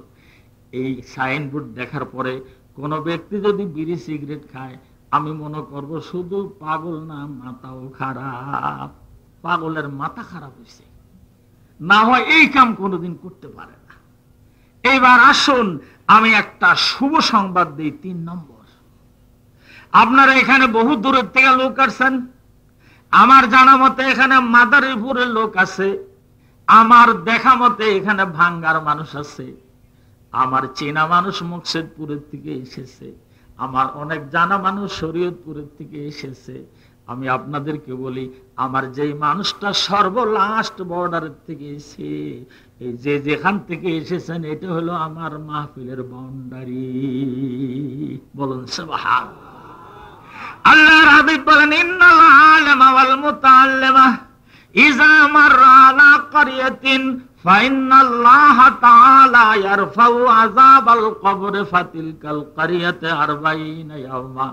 এই সাইনবোর্ড দেখার পরে কোন ব্যক্তি যদি বিড়ি সিগারেট খায়, আমি মনে করব শুধু পাগল না, মাথাও খারাপ। পাগলের মাথা খারাপ হয়েছে, না হয় এই কাম কোনোদিন করতে পারে না। এইবার আসুন আমি একটা শুভ সংবাদ দিই। 3 নম্বর, আপনারা এখানে বহু দূরের থেকে লোক আসছেন, আমার জানা মতে এখানে মাদারীপুরের লোক আছে, আমার দেখা মতে এখানে ভাঙ্গার মানুষ আছে, আমার চেনা মানুষ মুকসেদপুরের থেকে এসেছে, আমার অনেক জানা মানুষ শরীয়তপুরের থেকে এসেছে। আমি আপনাদেরকে বলি, আমার যেই মানুষটা সর্বলাস্ট বর্ডারের থেকে এসে, এই যে যেখান থেকে এসেছেন, এটা হলো আমার মাহফিলের বাউন্ডারি। বলুন সুবহানাল্লাহ। আল্লাহর হাবিব বলেন, ইন্নাল আলিমা ওয়াল মুতাআল্লিমা ইযা মাররা আলা ক্বরিয়াতিন ফাইন্নাল্লাহা তাআলা ইয়ারফাউ আযাবাল কবর ফাতিলকাল ক্বরিয়াতে 40 ইয়াওমা।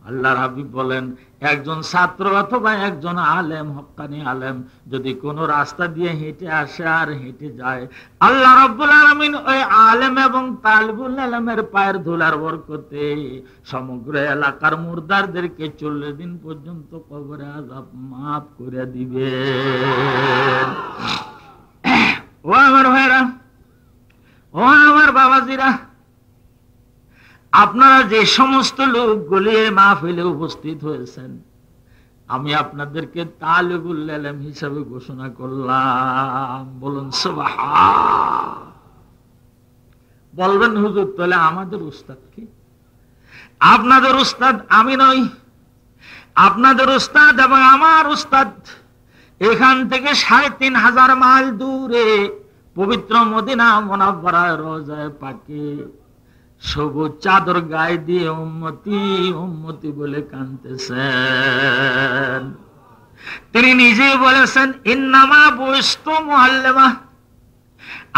আল্লাহর হাবিব বলেন, একজন ছাত্র অথবা একজন আলেম, হক্কানি আলেম যদি কোন রাস্তা দিয়ে হেঁটে আসে আর হেঁটে যায়, আল্লাহ রাব্বুল আলামিন ওই আলেম এবং তালিবুল ইলমের পায়ের ধুলার বরকতে সমগ্র এলাকার মুর্দারদেরকে 40 দিন পর্যন্ত কবরে আযাব মাফ করে দিবে। ও আমার ভাইরা, ও আমার বাবাজিরা, আপনারা যে সমস্ত লোকগুলি মাহফিলে উপস্থিত হয়েছেন, আমি আপনাদেরকে তালিবুল ইলম হিসাবে ঘোষণা করলাম। বলুন সুবহানাল্লাহ। বলবেন হুজুর, তাহলে আমাদের উস্তাদ কি? আপনাদের উস্তাদ আমি নই, আপনাদের উস্তাদ এবং আমার উস্তাদ এখান থেকে 3500 মাইল দূরে পবিত্র মদিনা মুনাওয়ারায় রওজায়ে পাকে সবুজ চাদর গায়ে দিয়ে উম্মতি উম্মতি বলে কাঁদতেছেন। তিনি নিজে বলেছেন, ইন্নামা বুইস্তু মুআল্লিমা,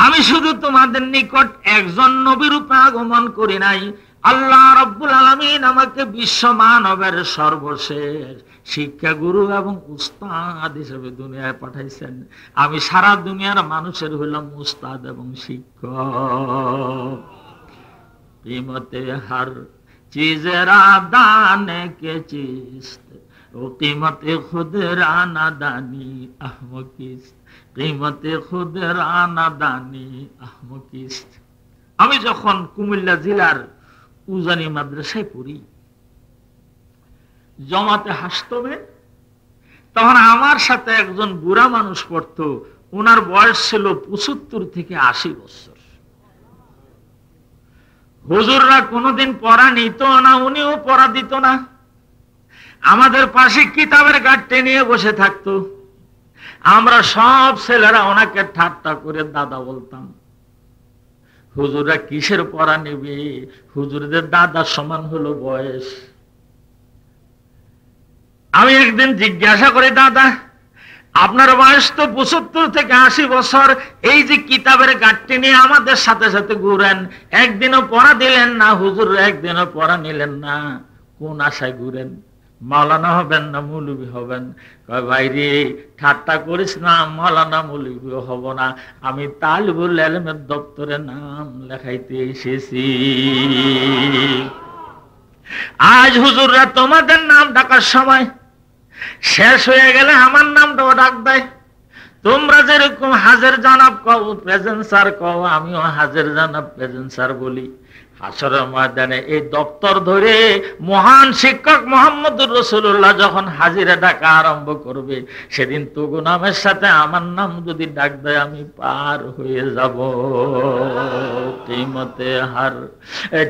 আমি শুধু তোমাদের নিকট একজন নবী রূপে আগমন করি নাই, আল্লাহ রাব্বুল আলামিন আমাকে বিশ্ব মানবের সর্বশেষ শিক্ষা গুরু এবং উস্তাদ হিসেবে দুনিয়ায় পাঠাইছেন। আমি সারা দুনিয়ার মানুষের হইলাম উস্তাদ এবং শিক্ষক। कीमत हर चीज रादाने के चीस्त, वो कीमत खुद राना दानी अहमकिस्त, कीमत खुद राना दानी अहमकिस्त। আমি যখন কুমিল্লা জেলার উজানি মাদ্রাসায় পড়ি, জমাতে হাসতমে, তখন আমার সাথে একজন বুড়া মানুষ পড়তো। ওনার বয়স ছিল 75 থেকে 80 বছর। হুজুররা কোনদিন পড়া নিত না, উনিও পড়া দিত না। আমাদের পাশে কিতাবের গাঁটে নিয়ে বসে থাকতো। আমরা সব ছেলেরা ওনাকে ঠাট্টা করে দাদা বলতাম। হুজুররা কিসের পড়া নেবে? হুজুরদের দাদার সমান হলো বয়স। আমি একদিন জিজ্ঞাসা করি, দাদা আপনার বয়স তো 75 থেকে 80 বছর, এই যে কিতাবের গাঁটটি নিয়ে আমাদের সাথে সাথে ঘুরেন, একদিনও পড়া দিলেন না, হুজুর একদিনও পড়া নিলেন না, কোন আশায় ঘুরেন? মাওলানা হবেন না মৌলবী হবেন? কয় ভাই রে, ঠাট্টা করিস না, মাওলানা মৌলবী হব না, আমি তালিবুল ইলমের দপ্তরে নাম লেখাইতে এসেছি। আজ হুজুররা তোমাদের নাম ডাকার সময় শেষ হয়ে গেলে আমার নামটাও ডাক দেয়। তোমরা যেরকম হাজের জানাব কও, প্রেজেন্ট স্যার কও, আমিও হাজের জানাব প্রেজেন্ট স্যার বলি। হাসরের ময়দানে এই দপ্তর ধরে মহান শিক্ষক মুহাম্মদুর রাসূলুল্লাহ যখন হাজিরা ডাকা আরম্ভ করবে, সেদিন তগু নামের সাথে আমার নাম যদি ডাক দেয়, আমি পার হয়ে যাব। कीमते हर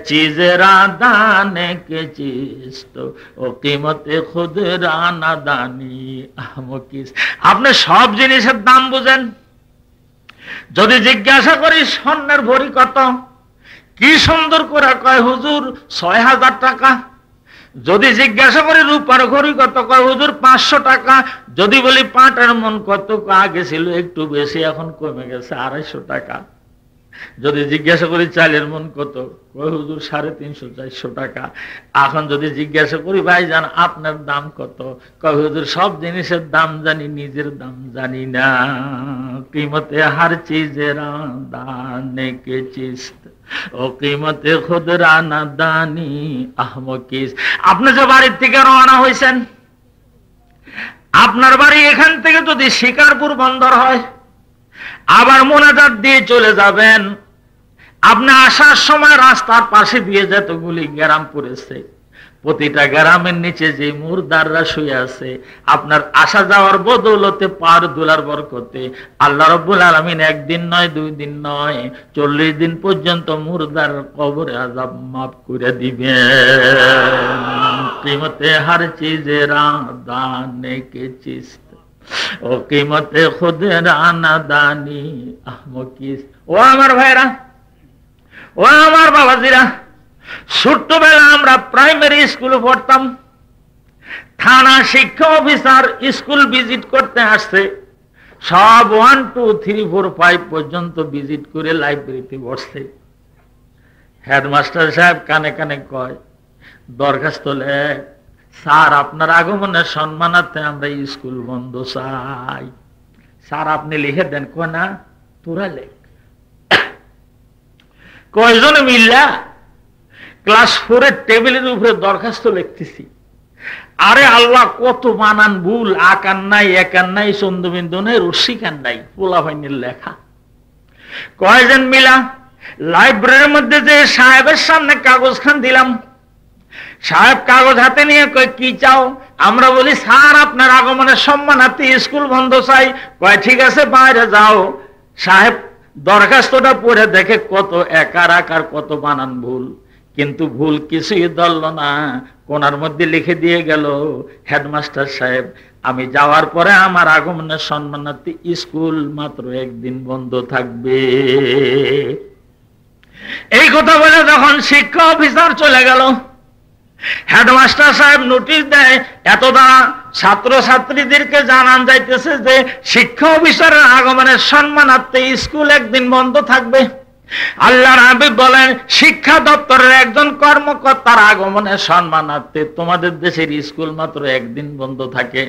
चीज रादाने के चीज तो ओ कीमते खुद राना दानी अहमकिस। আপনি সব জিনিসের দাম বুঝেন। যদি জিজ্ঞাসা করি স্বর্ণের ভরি কত, কি সুন্দর করে কয় হুজুর 6000 টাকা। যদি জিজ্ঞাসা করি রূপার ঘড়ি কত, কয় হুজুর 500 টাকা। যদি বলি পাটের মন কত, আগে ছিল একটু বেশি, এখন কমে গেছে 250 টাকা। যদি জিজ্ঞাসা করি চালের মন কত, কয় হুজুর 350-400 টাকা। এখন যদি জিজ্ঞাসা করি ভাইজান আপনার দাম কত, কয় হুজুর সব জিনিসের দাম জানি, নিজের দাম জানি না। कीमते हर चीज रादाने के चीज ও कीमते खुद राना दानी अहमकिस। আপনি যে বাড়ির থেকে রওনা হয়েছেন, আপনার বাড়ি এখান থেকে যদি শিকারপুর বন্দর হয়, আবার মোনাজাত দিয়ে চলে যাবেন, আপনি আসার সময় রাস্তার পাশে দিয়ে যতগুলি গ্রাম পড়েছে, প্রতিটা গ্রামের নিচে যে মুরদাররা শুয়ে আছে, আপনার আসা যাওয়ার বদৌলতে পার দুলার বরকতে আল্লাহ রাব্বুল আলামিন একদিন নয়, 2 দিন নয়, 40 দিন পর্যন্ত মুরদার কবরে আযাব মাফ করে দিবেন। কিমতে হর চিজে রাদানে কে চিজ ও কিমতে খুদ রানা দানি আহমকিস। ও আমার ভাইরা, ও আমার বাবাজিরা, ছোট্টবেলা আমরা প্রাইমারি স্কুলে পড়তাম। থানা শিক্ষা অফিসার স্কুল ভিজিট করতে আসছে, সব 1 2 3 4 5 পর্যন্ত ভিজিট করে লাইব্রেরিতে বসছে। হেডমাস্টার সাহেব কানে কানে কয়, দরখাস্ত লেখ, স্যার আপনার আগমনের সম্মানার্থে আমরা স্কুল বন্ধ চাই। স্যার আপনি লিখে দেন। কয় না, তোরা লেখ। কয়জনে মিল্লা ক্লাস 4 এর টেবিলের উপরে দরখাস্ত লিখতেছি। আরে আল্লাহ, কত বানান ভুল, আকার নাই, একার নাই, চন্দ্রবিন্দু নাই, রশ্মিকার নাই, পোলা ভাইনের লেখা। কয়জন মিলা লাইব্রেরির মধ্যে যে সাহেবের সামনে কাগজ খান দিলাম। সাহেব কাগজ হাতে নিয়ে কয়, কি চাও? আমরা বলি, স্যার আপনার আগমনের সম্মানার্থে স্কুল বন্ধ চাই। কয় ঠিক আছে, বাইরে যাও। সাহেব দরখাস্তটা পড়ে দেখে কত একার আকার, কত বানান ভুল, কিন্তু ভুল কিছুই ধরল না, কোনার মধ্যে লিখে দিয়ে গেল, হেডমাস্টার সাহেব আমি যাওয়ার পরে আমার আগমনের সম্মানার্থে স্কুল মাত্র 1 দিন বন্ধ থাকবে। এই কথা বলে যখন শিক্ষা অফিসার চলে গেল, হেডমাস্টার সাহেব নোটিশ দেয়, এতটা ছাত্র ছাত্রীদেরকে জানান যাইতেছে যে শিক্ষা অফিসারের আগমনের সম্মানার্থে স্কুল 1 দিন বন্ধ থাকবে। আল্লাহর হাবিব বলেন, শিক্ষা দপ্তরের একজন কর্মকর্তার আগমনের সম্মানার্থে তোমাদের দেশের স্কুল মাত্র 1 দিন বন্ধ থাকে।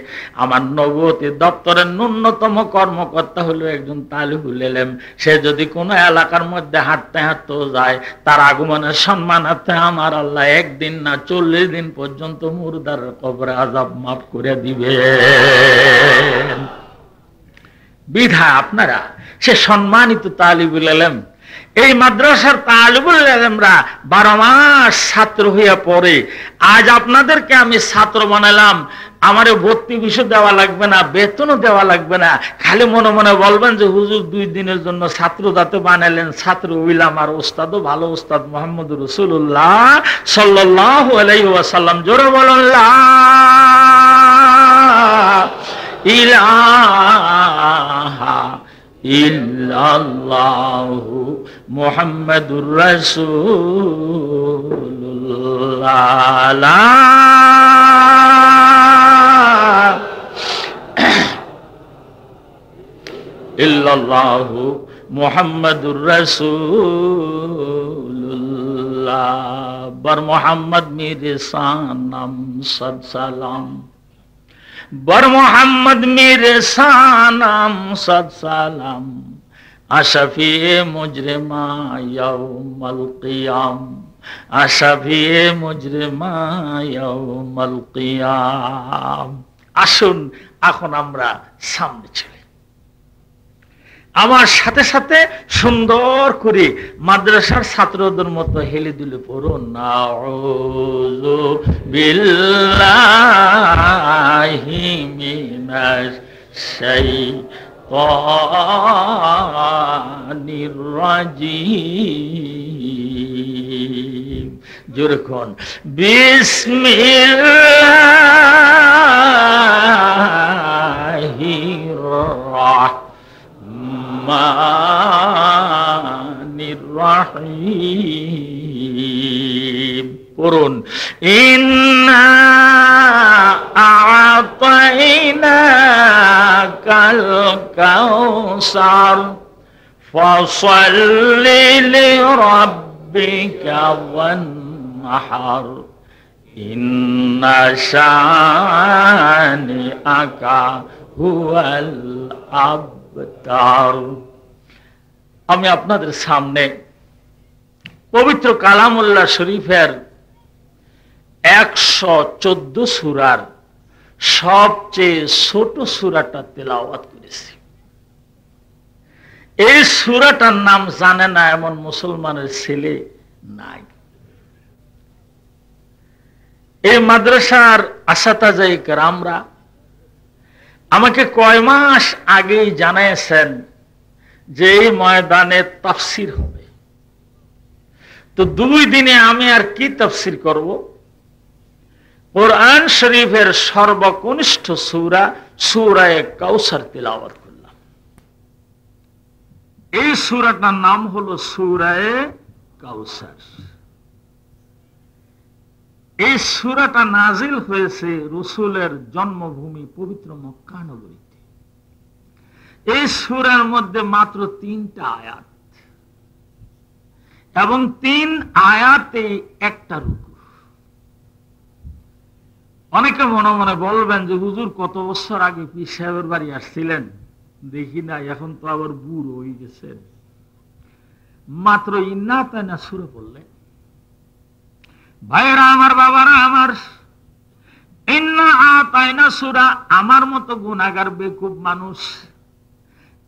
আমার নবুয়তি দপ্তরের ন্যূনতম কর্মকর্তা হলো একজন তালিবুল ইলম। সে যদি কোনো এলাকার মধ্যে হাঁটতে হাঁটতেও যায়, তার আগমনের সম্মানার্থে আমার আল্লাহ 1 দিন না 40 দিন পর্যন্ত মুরদার কবরে আযাব মাফ করে দিবে। বিধায় আপনারা সে সম্মানিত তালিবুল ইলম, এই মাদ্রাসার তালিবুল ইলমরা 12 মাস ছাত্র হইয়া পড়ে। আজ আপনাদেরকে আমি ছাত্র বানালাম, আমারে ভর্তি বিষয় দেওয়া লাগবে না, বেতনও দেওয়া লাগবে না, খালি মনে মনে বলবেন যে হুজুর 2 দিনের জন্য ছাত্র যাতে বানাইলেন, ছাত্র হইলাম। আর ওস্তাদও ভালো ওস্তাদ, মুহাম্মদুর রাসূলুল্লাহ সাল্লাল্লাহু আলাইহি ওয়াসাল্লাম। জোরে বলুন লা ইলাহা ইল্লাল্লাহু মুহাম্মাদুর রাসূলুল্লাহ। লা ইল্লাল্লাহু মুহাম্মাদুর রাসূলুল্লাহ। বার মুহাম্মদ মেরে সানাম সদ সালাম, बर मोहम्मद मेरे सानाम सद सलाम, अशफिए मुजरिमा यौमल क़ियाम, अशफिए मुजरिमा यौमल क़ियाम। আসুন এখন আমরা সামনে চলি। আমার সাথে সাথে সুন্দর করে মাদ্রাসার ছাত্রদের মতো হেলে দিলে পড়ুন, নাউযু বিল্লাহি মিনাশ শাইতানির রাজিম। যেরকম বিসমিল্লাহির রাহমানির রাহিম। পড়ুন, ইন্না আ'তাইনাকাল কাউসার ফাসাল্লি লিরাব্বিকা ওয়ানহার, ইন্না শানিআকা হুয়াল আবতার। আমি আপনাদের সামনে পবিত্র কালামুল্লাহ শরীফের 114 সূরার সবচেয়ে ছোট সূরাটা তেলাওয়াত করেছি। এই সূরাটার নাম জানে না এমন মুসলমানের ছেলে নাই। এই মাদ্রাসার আসাতাজায়ে কেরামরা আমাকে কয় মাস আগেই জানিয়েছেন যে এই ময়দানে তাফসীর হবে। তো 2 দিনে আমি আর কি তাফসীর করব? কোরআন শরীফের সর্বকনিষ্ঠ সূরা সূরা কাউসার তিলাওয়াত করলাম। এই সূরাটার নাম হলো সূরা কাউসার। এই সূরাটা নাজিল হয়েছে রাসূলের জন্মভূমি পবিত্র মক্কা নগরীতে। এই সূরার মধ্যে মাত্র 3টা আয়াত এবং 3 আয়াতে একটা রুকু। অনেকে মনে মনে বলবেন যে হুজুর কত বছর আগে পীর সাহেবের বাড়ি আসছিলেন, দেখি না, এখন তো আবার বুড়ো হয়ে গেছেন, মাত্র ইন্না আতাইনা সূরা পড়লেন। ভাইরা আমার, বাবারা আমার, ইন্না আতাইনা সূরা আমার মতো গুনাহগার বেকুব মানুষ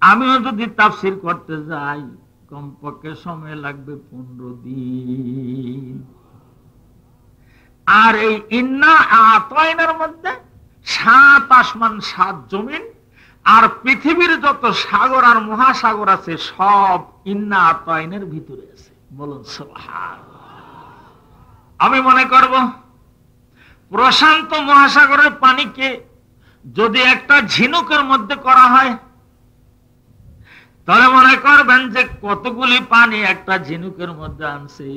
আমিও যদি তাফসীর করতে যাই কমপক্ষে সময় লাগবে 15 দিন। আর এই ইন্না আতাইনার মধ্যে 7 আসমান 7 জমিন আর পৃথিবীর যত সাগর আর মহাসাগর আছে সব ইন্না আতাইনের ভিতরে আছে। বলুন সুবহানাল্লাহ। আমি মনে করব প্রশান্ত মহাসাগরের পানিকে যদি একটা ঝিনুকের মধ্যে করা হয় তাহলে মনে করবেন যে কতগুলি পানি একটা ঝিনুকের মধ্যে আনছে।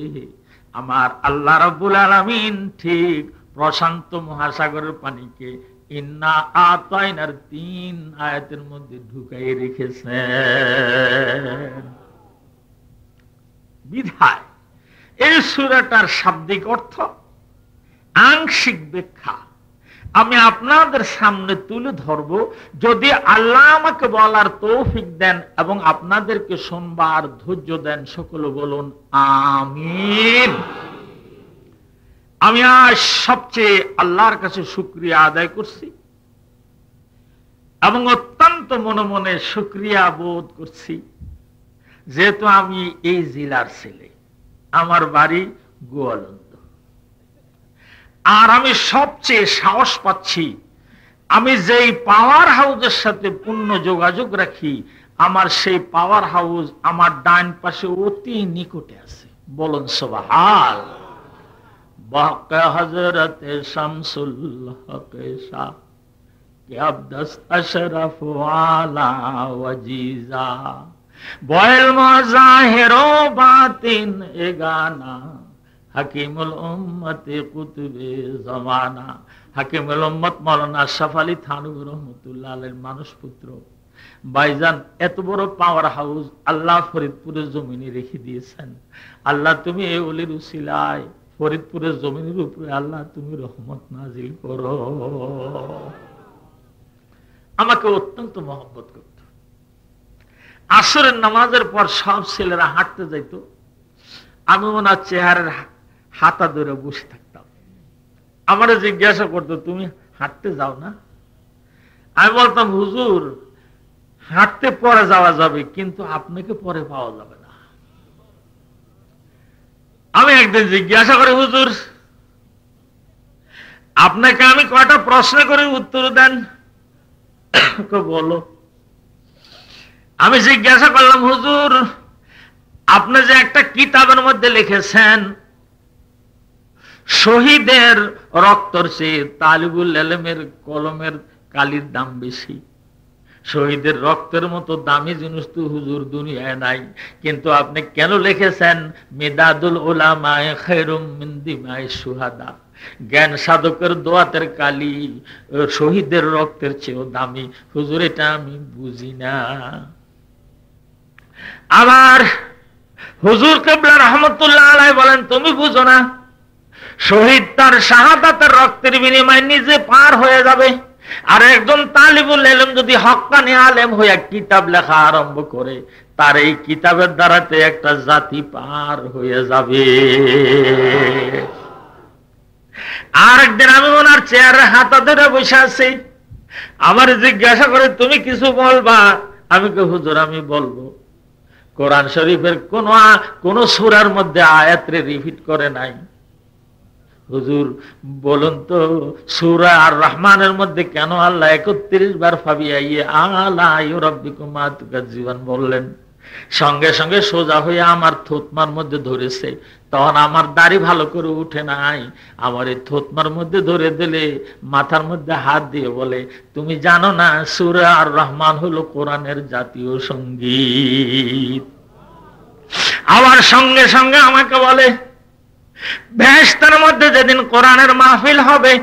আমার আল্লাহ রাব্বুল আলামিন ঠিক প্রশান্ত মহাসাগরের পানিকে ইন্না আতাইনার 3 আয়াতের মধ্যে ঢুকাই রেখেছেন। বিধায় এই সূরাটার শাব্দিক অর্থ, আংশিক ব্যাখ্যা আমি আপনাদের সামনে তুলে ধরব যদি আল্লাহ আমাকে বলার তৌফিক দেন এবং আপনাদেরকে শুনবার ধৈর্য দেন। সকলে বলুন আমিন। আমি আজ সবচেয়ে আল্লাহর কাছে শুকরিয়া আদায় করছি এবং অত্যন্ত মনে মনে শুকরিয়া বোধ করছি যেহেতু আমি এই জেলার ছেলে, আমার বাড়ি গোয়ালন্দ, আর আমি সবচেয়ে সাহস পাচ্ছি আমি যেই পাওয়ার হাউসের সাথে পূর্ণ যোগাযোগ রাখি আমার সেই পাওয়ার হাউস আমার ডান পাশে অতি নিকটে আছে। বলুন সুবহানাল্লাহ। বাকা হযরত শামসুল হক শাহ কে আবদাস আশরাফ ওয়ালা ওয়াজিজা বয়েল মাজাহির ও বাতিন এ গানা হাকিমুল উম্মতে কুতুবে জামানা। হাকিমুল উম্মত মাওলানা আশরাফ আলী থানভী রহমাতুল্লাহ আলাইহির মানুষ পুত্র ভাইজান, এত বড় পাওয়ার হাউস আল্লাহ ফরিদপুরের জমিনে রেখে দিয়েছেন। আল্লাহ তুমি এই ওলির উসিলায় ফরিদপুরের জমিনের উপরে আল্লাহ তুমি রহমত নাজিল করো। আমাকে অত্যন্ত মহব্বত করত। আসরের নামাজের পর সব ছেলেরা হাঁটতে যাইত, আমি ওনার চেহারার হাতা ধরে বসে থাকতাম। আমারে জিজ্ঞাসা করতো তুমি হাঁটতে যাও না? আমি বলতাম হুজুর হাঁটতে পরে যাওয়া যাবে কিন্তু আপনাকে পরে পাওয়া যাবে না। আমি একদিন জিজ্ঞাসা করি হুজুর আপনাকে আমি কয়টা প্রশ্ন করে উত্তর দেন। বলো। আমি জিজ্ঞাসা করলাম হুজুর আপনি যে একটা কিতাবের মধ্যে লিখেছেন শহীদের রক্তর চেয়ে তালিবুল ইলমের কলমের কালির দাম বেশি। শহীদের রক্তের মতো দামি জিনিস তো হুজুর দুনিয়ায় নাই, কিন্তু আপনি কেন লিখেছেন মিদাদুল উলামায়ে খায়রুম মিন দিমায়ে শুহাদা, জ্ঞান সাধকের দোয়াতের কালি শহীদের রক্তের চেয়েও দামি। হুজুর এটা আমি বুঝি না। আবার হুজুর কিবলা রাহমাতুল্লাহ আলাইহি বলেন তুমি বুঝো না, শহীদ তার শাহাদাতের রক্তের বিনিময়ে নিজে পার হয়ে যাবে, আর একজন তালিবুল ইলম যদি হক্কানি আলেম হয়ে কিতাব লেখা আরম্ভ করে তার এই কিতাবের দ্বারাতে একটা জাতি পার হয়ে যাবে। আর একদিন আমি ওনার চেয়ারে হাতা ধরে বসে আছি, আমার জিজ্ঞাসা করে তুমি কিছু বলবা? আমি কে হুজুর আমি বলবো। কোরআন শরীফের কোন সূরার মধ্যে আয়াতরে রিপিট করে নাই, হুজুর বলুন তো সূরা আর রহমানের মধ্যে কেন আল্লাহ 31 বার ফাবিআইয়ে আলা ইউরাব্বিকুমা তুকাজ্জিবান বললেন? সঙ্গে সঙ্গে সোজা হয়ে আমার থুতমার মধ্যে ধরেছে। তখন আমার দাড়ি ভালো করে উঠে নাই, আমার এই থুতমার মধ্যে ধরে দিলে মাথার মধ্যে হাত দিয়ে বলে, তুমি জানো না সূরা আর রহমান হলো কোরআনের জাতীয় সঙ্গীত? আবার সঙ্গে সঙ্গে আমাকে বলে, বেহেশতের মধ্যে যেদিন কোরআনের মাহফিল হবে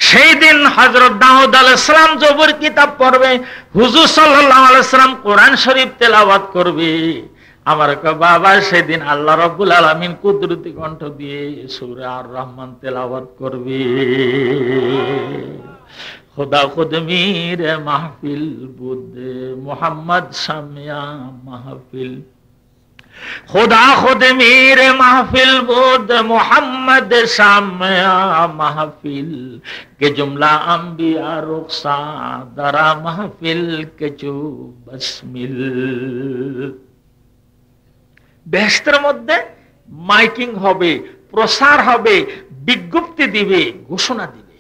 সেই দিন হযরত দাউদ আলাইহিস সালাম জবর কিতাব পড়বে, হুজুর সাল্লাল্লাহু আলাইহি সাল্লাম কোরআন শরীফ তেলাওয়াত করবে। আমার বাবা সেদিন আল্লাহ রাব্বুল আলামিন কুদরতি কণ্ঠ দিয়ে সূরা আর রহমান তেলাওয়াত করবে। খোদা খুদ মীর মাহফিল বুদ মোহাম্মদ সামিয়া মাহফিল, खुदा खुद मीर महफिल बुद मोहम्मद सामया महफिल के जुमला अंबिया रुखसा दरा महफिल के चू बसमिल। বেহেশতের মধ্যে মাইকিং হবে, প্রসার হবে, বিজ্ঞপ্তি দিবে, ঘোষণা দিবে।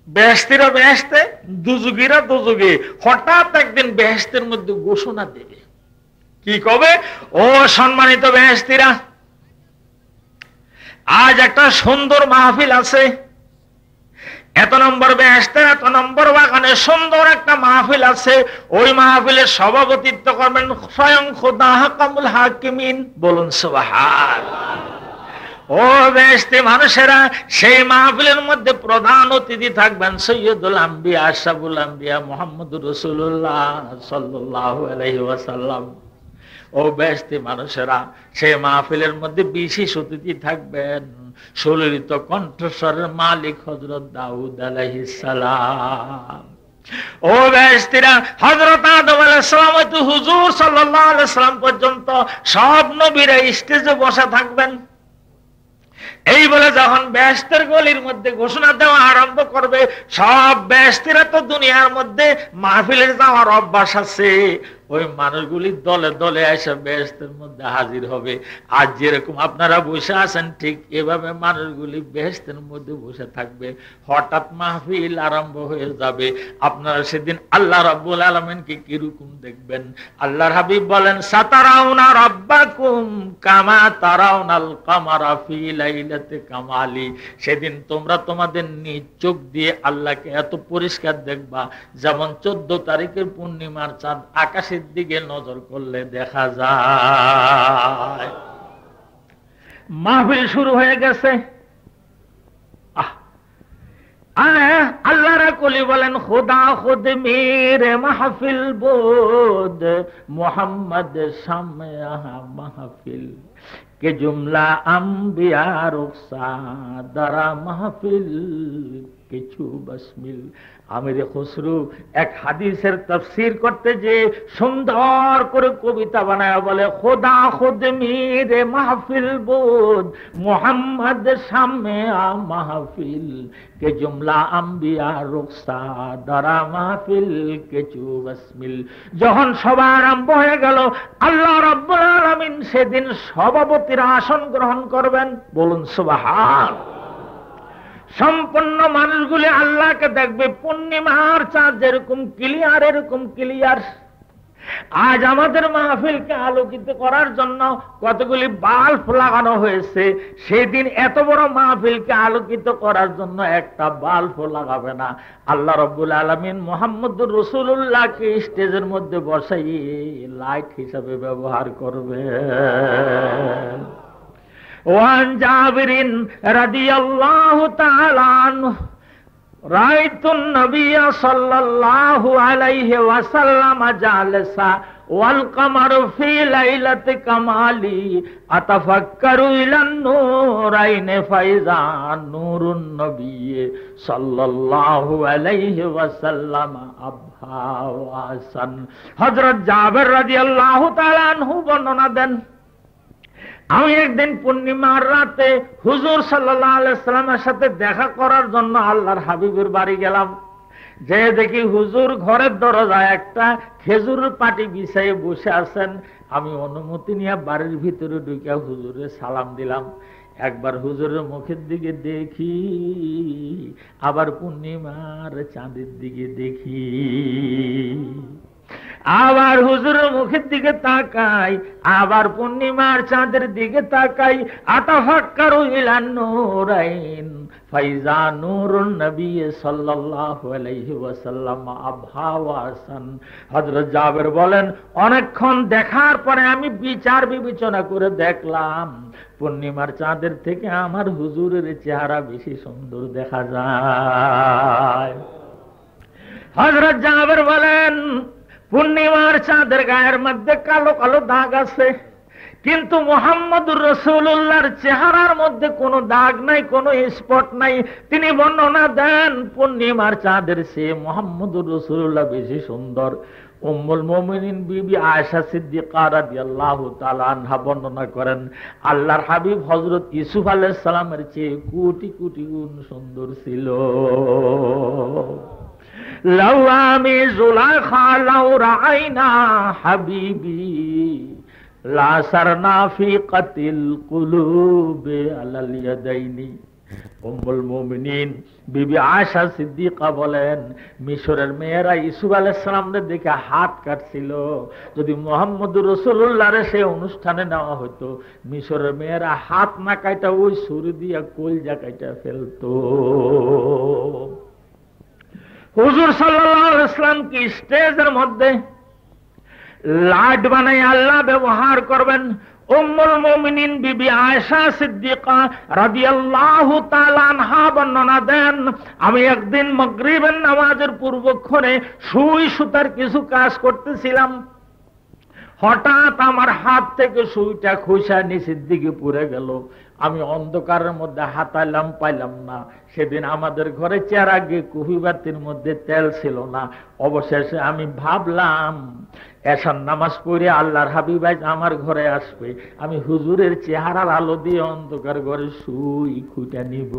বেহেশতিরা বেহেশতে, দুজুগীরা দুজুগে। হঠাৎ একদিন বেহেশতের মধ্যে ঘোষণা দেবে, কি কবে? ও সম্মানিত বেহেশতিরা, আজ একটা সুন্দর মাহফিল আছে, এত নম্বর বেহেশতের এত নম্বর বাগানে সুন্দর একটা মাহফিল আছে। ওই মাহফিলের সভাপতিত্ব করবেন স্বয়ং খোদা হাকামুল হাকিমিন। বলুন সুবহানাল্লাহ। ও বেহেশতি মানুষেরা, সেই মাহফিলের মধ্যে প্রধান অতিথি থাকবেন সৈয়দুল আম্বিয়া আশরাফুল আম্বিয়া মুহাম্মদুর রাসূলুল্লাহ সাল্লাল্লাহু আলাইহি ওয়াসাল্লাম। ও বেহেশতি মানুষেরা, সেই মাহফিলের মধ্যে বিশেষ অতিথি থাকবেন সুললিত কণ্ঠস্বরের মালিক হযরত দাউদ আলাইহিস সালাম। ও বেহেশতিরা, হযরত আদম আলাইহিস সালাম হইতে হুজুর সাল্লাল্লাহু আলাইহি সাল্লাম পর্যন্ত সব নবীরা স্টেজে বসা থাকবেন। এই বলে যখন বেহেশতের গলির মধ্যে ঘোষণা দেওয়া আরম্ভ করবে, সব বেহেশতিরা তো দুনিয়ার মধ্যে মাহফিলের যাওয়ার অভ্যাস আছে, ওই মানুষগুলি দলে দলে এসে বেহেশতের মধ্যে হাজির হবে। আজ যেরকম আপনারা বসে আছেন ঠিক এভাবে মানুষগুলি বেহেশতের মধ্যে বসে থাকবে। হঠাৎ মাহফিল আরম্ভ হয়ে যাবে। আপনারা সেদিন আল্লাহ রাব্বুল আলামিনকে কিরকম দেখবেন? আল্লাহর হাবিব বলেন, সাতারাউনা রাব্বাকুম কামা তারাউনাল কামারা ফি লাইলাতি কামালি। সেদিন তোমরা তোমাদের নিজ চোখ দিয়ে আল্লাহকে এত পরিষ্কার দেখবা যেমন 14 তারিখের পূর্ণিমার চাঁদ আকাশের দিকে নজর করলে দেখা যায়। মাহফিল শুরু হয়ে গেছে। আল্লাহ রাকলি বলেন, খুদা খুদ মেরে মাহফিল বুদ মোহাম্মদ সাময়া মাহফিল के जुमला अंबिया रुखसा दरा महफिल किछु बसमिल। আমির খুসরু এক হাদিসের তাফসীর করতে যে সুন্দর করে কবিতা বানায় বলে, খোদা খুদ মীরে মাহফিল বুদ মুহাম্মদ সামিয়া মাহফিল কে জুমলা আম্বিয়া রুখসা দরা মাহফিল কিছু বসমিল। যখন সভা আরম্ভ হয়ে গেল, আল্লাহ রাব্বুল আলামিন সেদিন সভাপতির আসন গ্রহণ করবেন। বলুন সুবহানাল্লাহ। সম্পূর্ণ মানুষগুলি আল্লাহকে দেখবে পূর্ণিমার চাঁদ যেরকম ক্লিয়ার, এরকম ক্লিয়ার। আজ আমাদের মাহফিলকে আলোকিত করার জন্য কতগুলি বাল্ব লাগানো হয়েছে, সেদিন এত বড় মাহফিলকে আলোকিত করার জন্য একটা বাল্ব লাগাবে না। আল্লাহ রাব্বুল আলামিন মুহাম্মদুর রাসূলুল্লাহকে স্টেজের মধ্যে বসাইয়ে লাইট হিসাবে ব্যবহার করবে। وعن جابر رضي الله تعالى عنه رأيت النبي صلى الله عليه وسلم جالسا والقمر في ليلة كمالي أتفكر إلى النورين فإذا نور النبي صلى الله عليه وسلم أبهى وأحسن। হযরত জাবের রাদিয়াল্লাহু তাআলা আনহু বর্ণনা দেন, আমি একদিন পূর্ণিমার রাতে হুজুর সাল্লাল্লাহু আলাইহি সাল্লামের সাথে দেখা করার জন্য আল্লাহর হাবিবের বাড়ি গেলাম। যে দেখি হুজুর ঘরের দরজায় একটা খেজুরের পাটি বিছাইয়ে বসে আছেন, আমি অনুমতি নিয়ে বাড়ির ভিতরে ঢুকে হুজুরে সালাম দিলাম। একবার হুজুরের মুখের দিকে দেখি, আবার পূর্ণিমার চাঁদের দিকে দেখি, আবার হুজুরের মুখের দিকে তাকাই, আবার পূর্ণিমার চাঁদের দিকে তাকাই। আতাফাক্কারু ইলান নূরাইন ফাইজা নূরুন নবী সাল্লাল্লাহু আলাইহি ওয়াসাল্লাম আবহাওয়াসান। হযরত জাবের বলেন, অনেকক্ষণ দেখার পরে আমি বিচার বিবেচনা করে দেখলাম পূর্ণিমার চাঁদের থেকে আমার হুজুরের চেহারা বেশি সুন্দর দেখা যায়। হযরত জাবের বলেন, পূর্ণিমার চাঁদের গায়ের মধ্যে কালো কালো দাগ আছে, কিন্তু মুহাম্মদুর রাসূলুল্লাহর চেহারার মধ্যে কোনো দাগ নাই, কোনো স্পট নাই। তিনি বর্ণনা দেন, পূর্ণিমার চাঁদের চেয়ে মুহাম্মদুর রাসূলুল্লাহ বেশি সুন্দর। উম্মুল মুমিনিন বিবি আয়েশা সিদ্দিকা রাদিয়াল্লাহু তাআলা আনহা বর্ণনা করেন, আল্লাহর হাবিব হযরত ইউসুফ আলাইহিস সালামের চেয়ে কোটি কোটি গুণ সুন্দর ছিল। লাউ আমি জুলাইখা লাউ রাআইনা হাবিবি লা সারনা ফি কাতিল কুলুবি আলাল ইয়াদাইনি। উম্মুল মুমিনিন বিবি আয়েশা সিদ্দিকা বলেন, মিশরের মেয়েরা ইউসুফ আলাইহিস সালামের দিকে হাত কাটছিল। যদি মুহাম্মদুর রাসূলুল্লাহর সেই অনুষ্ঠানে নেওয়া হতো, মিশরের মেয়েরা হাত না কাটা ওই ছুরি দিয়া কলজা কাটা ফেলতো। হুজুর সাল্লাল্লাহু আলাইহি ওয়াসাল্লাম কি স্টেজের মধ্যে লাড বানাই আল্লাহ ব্যবহার করবেন। উম্মুল মুমিনিন বিবি আয়েশা সিদ্দিকা রাদিয়াল্লাহু তাআলা আনহা বর্ণনা দেন, আমি একদিন মাগরিবের নামাজের পূর্বক্ষণে সুই সুতার কিছু কাজ করতেছিলাম। হঠাৎ আমার হাত থেকে সুইটা খোসা নিচের দিকে পড়ে গেল। আমি অন্ধকারের মধ্যে হাতাইলাম, পাইলাম না। সেদিন আমাদের ঘরে চেরাগে কুহিবাতির মধ্যে তেল ছিল না। অবশেষে আমি ভাবলাম এশার নামাজ পড়ে আল্লাহর হাবিব আমার ঘরে আসবে, আমি হুজুরের চেহারার আলো দিয়ে অন্ধকার ঘরে সুই খুঁটে নিব।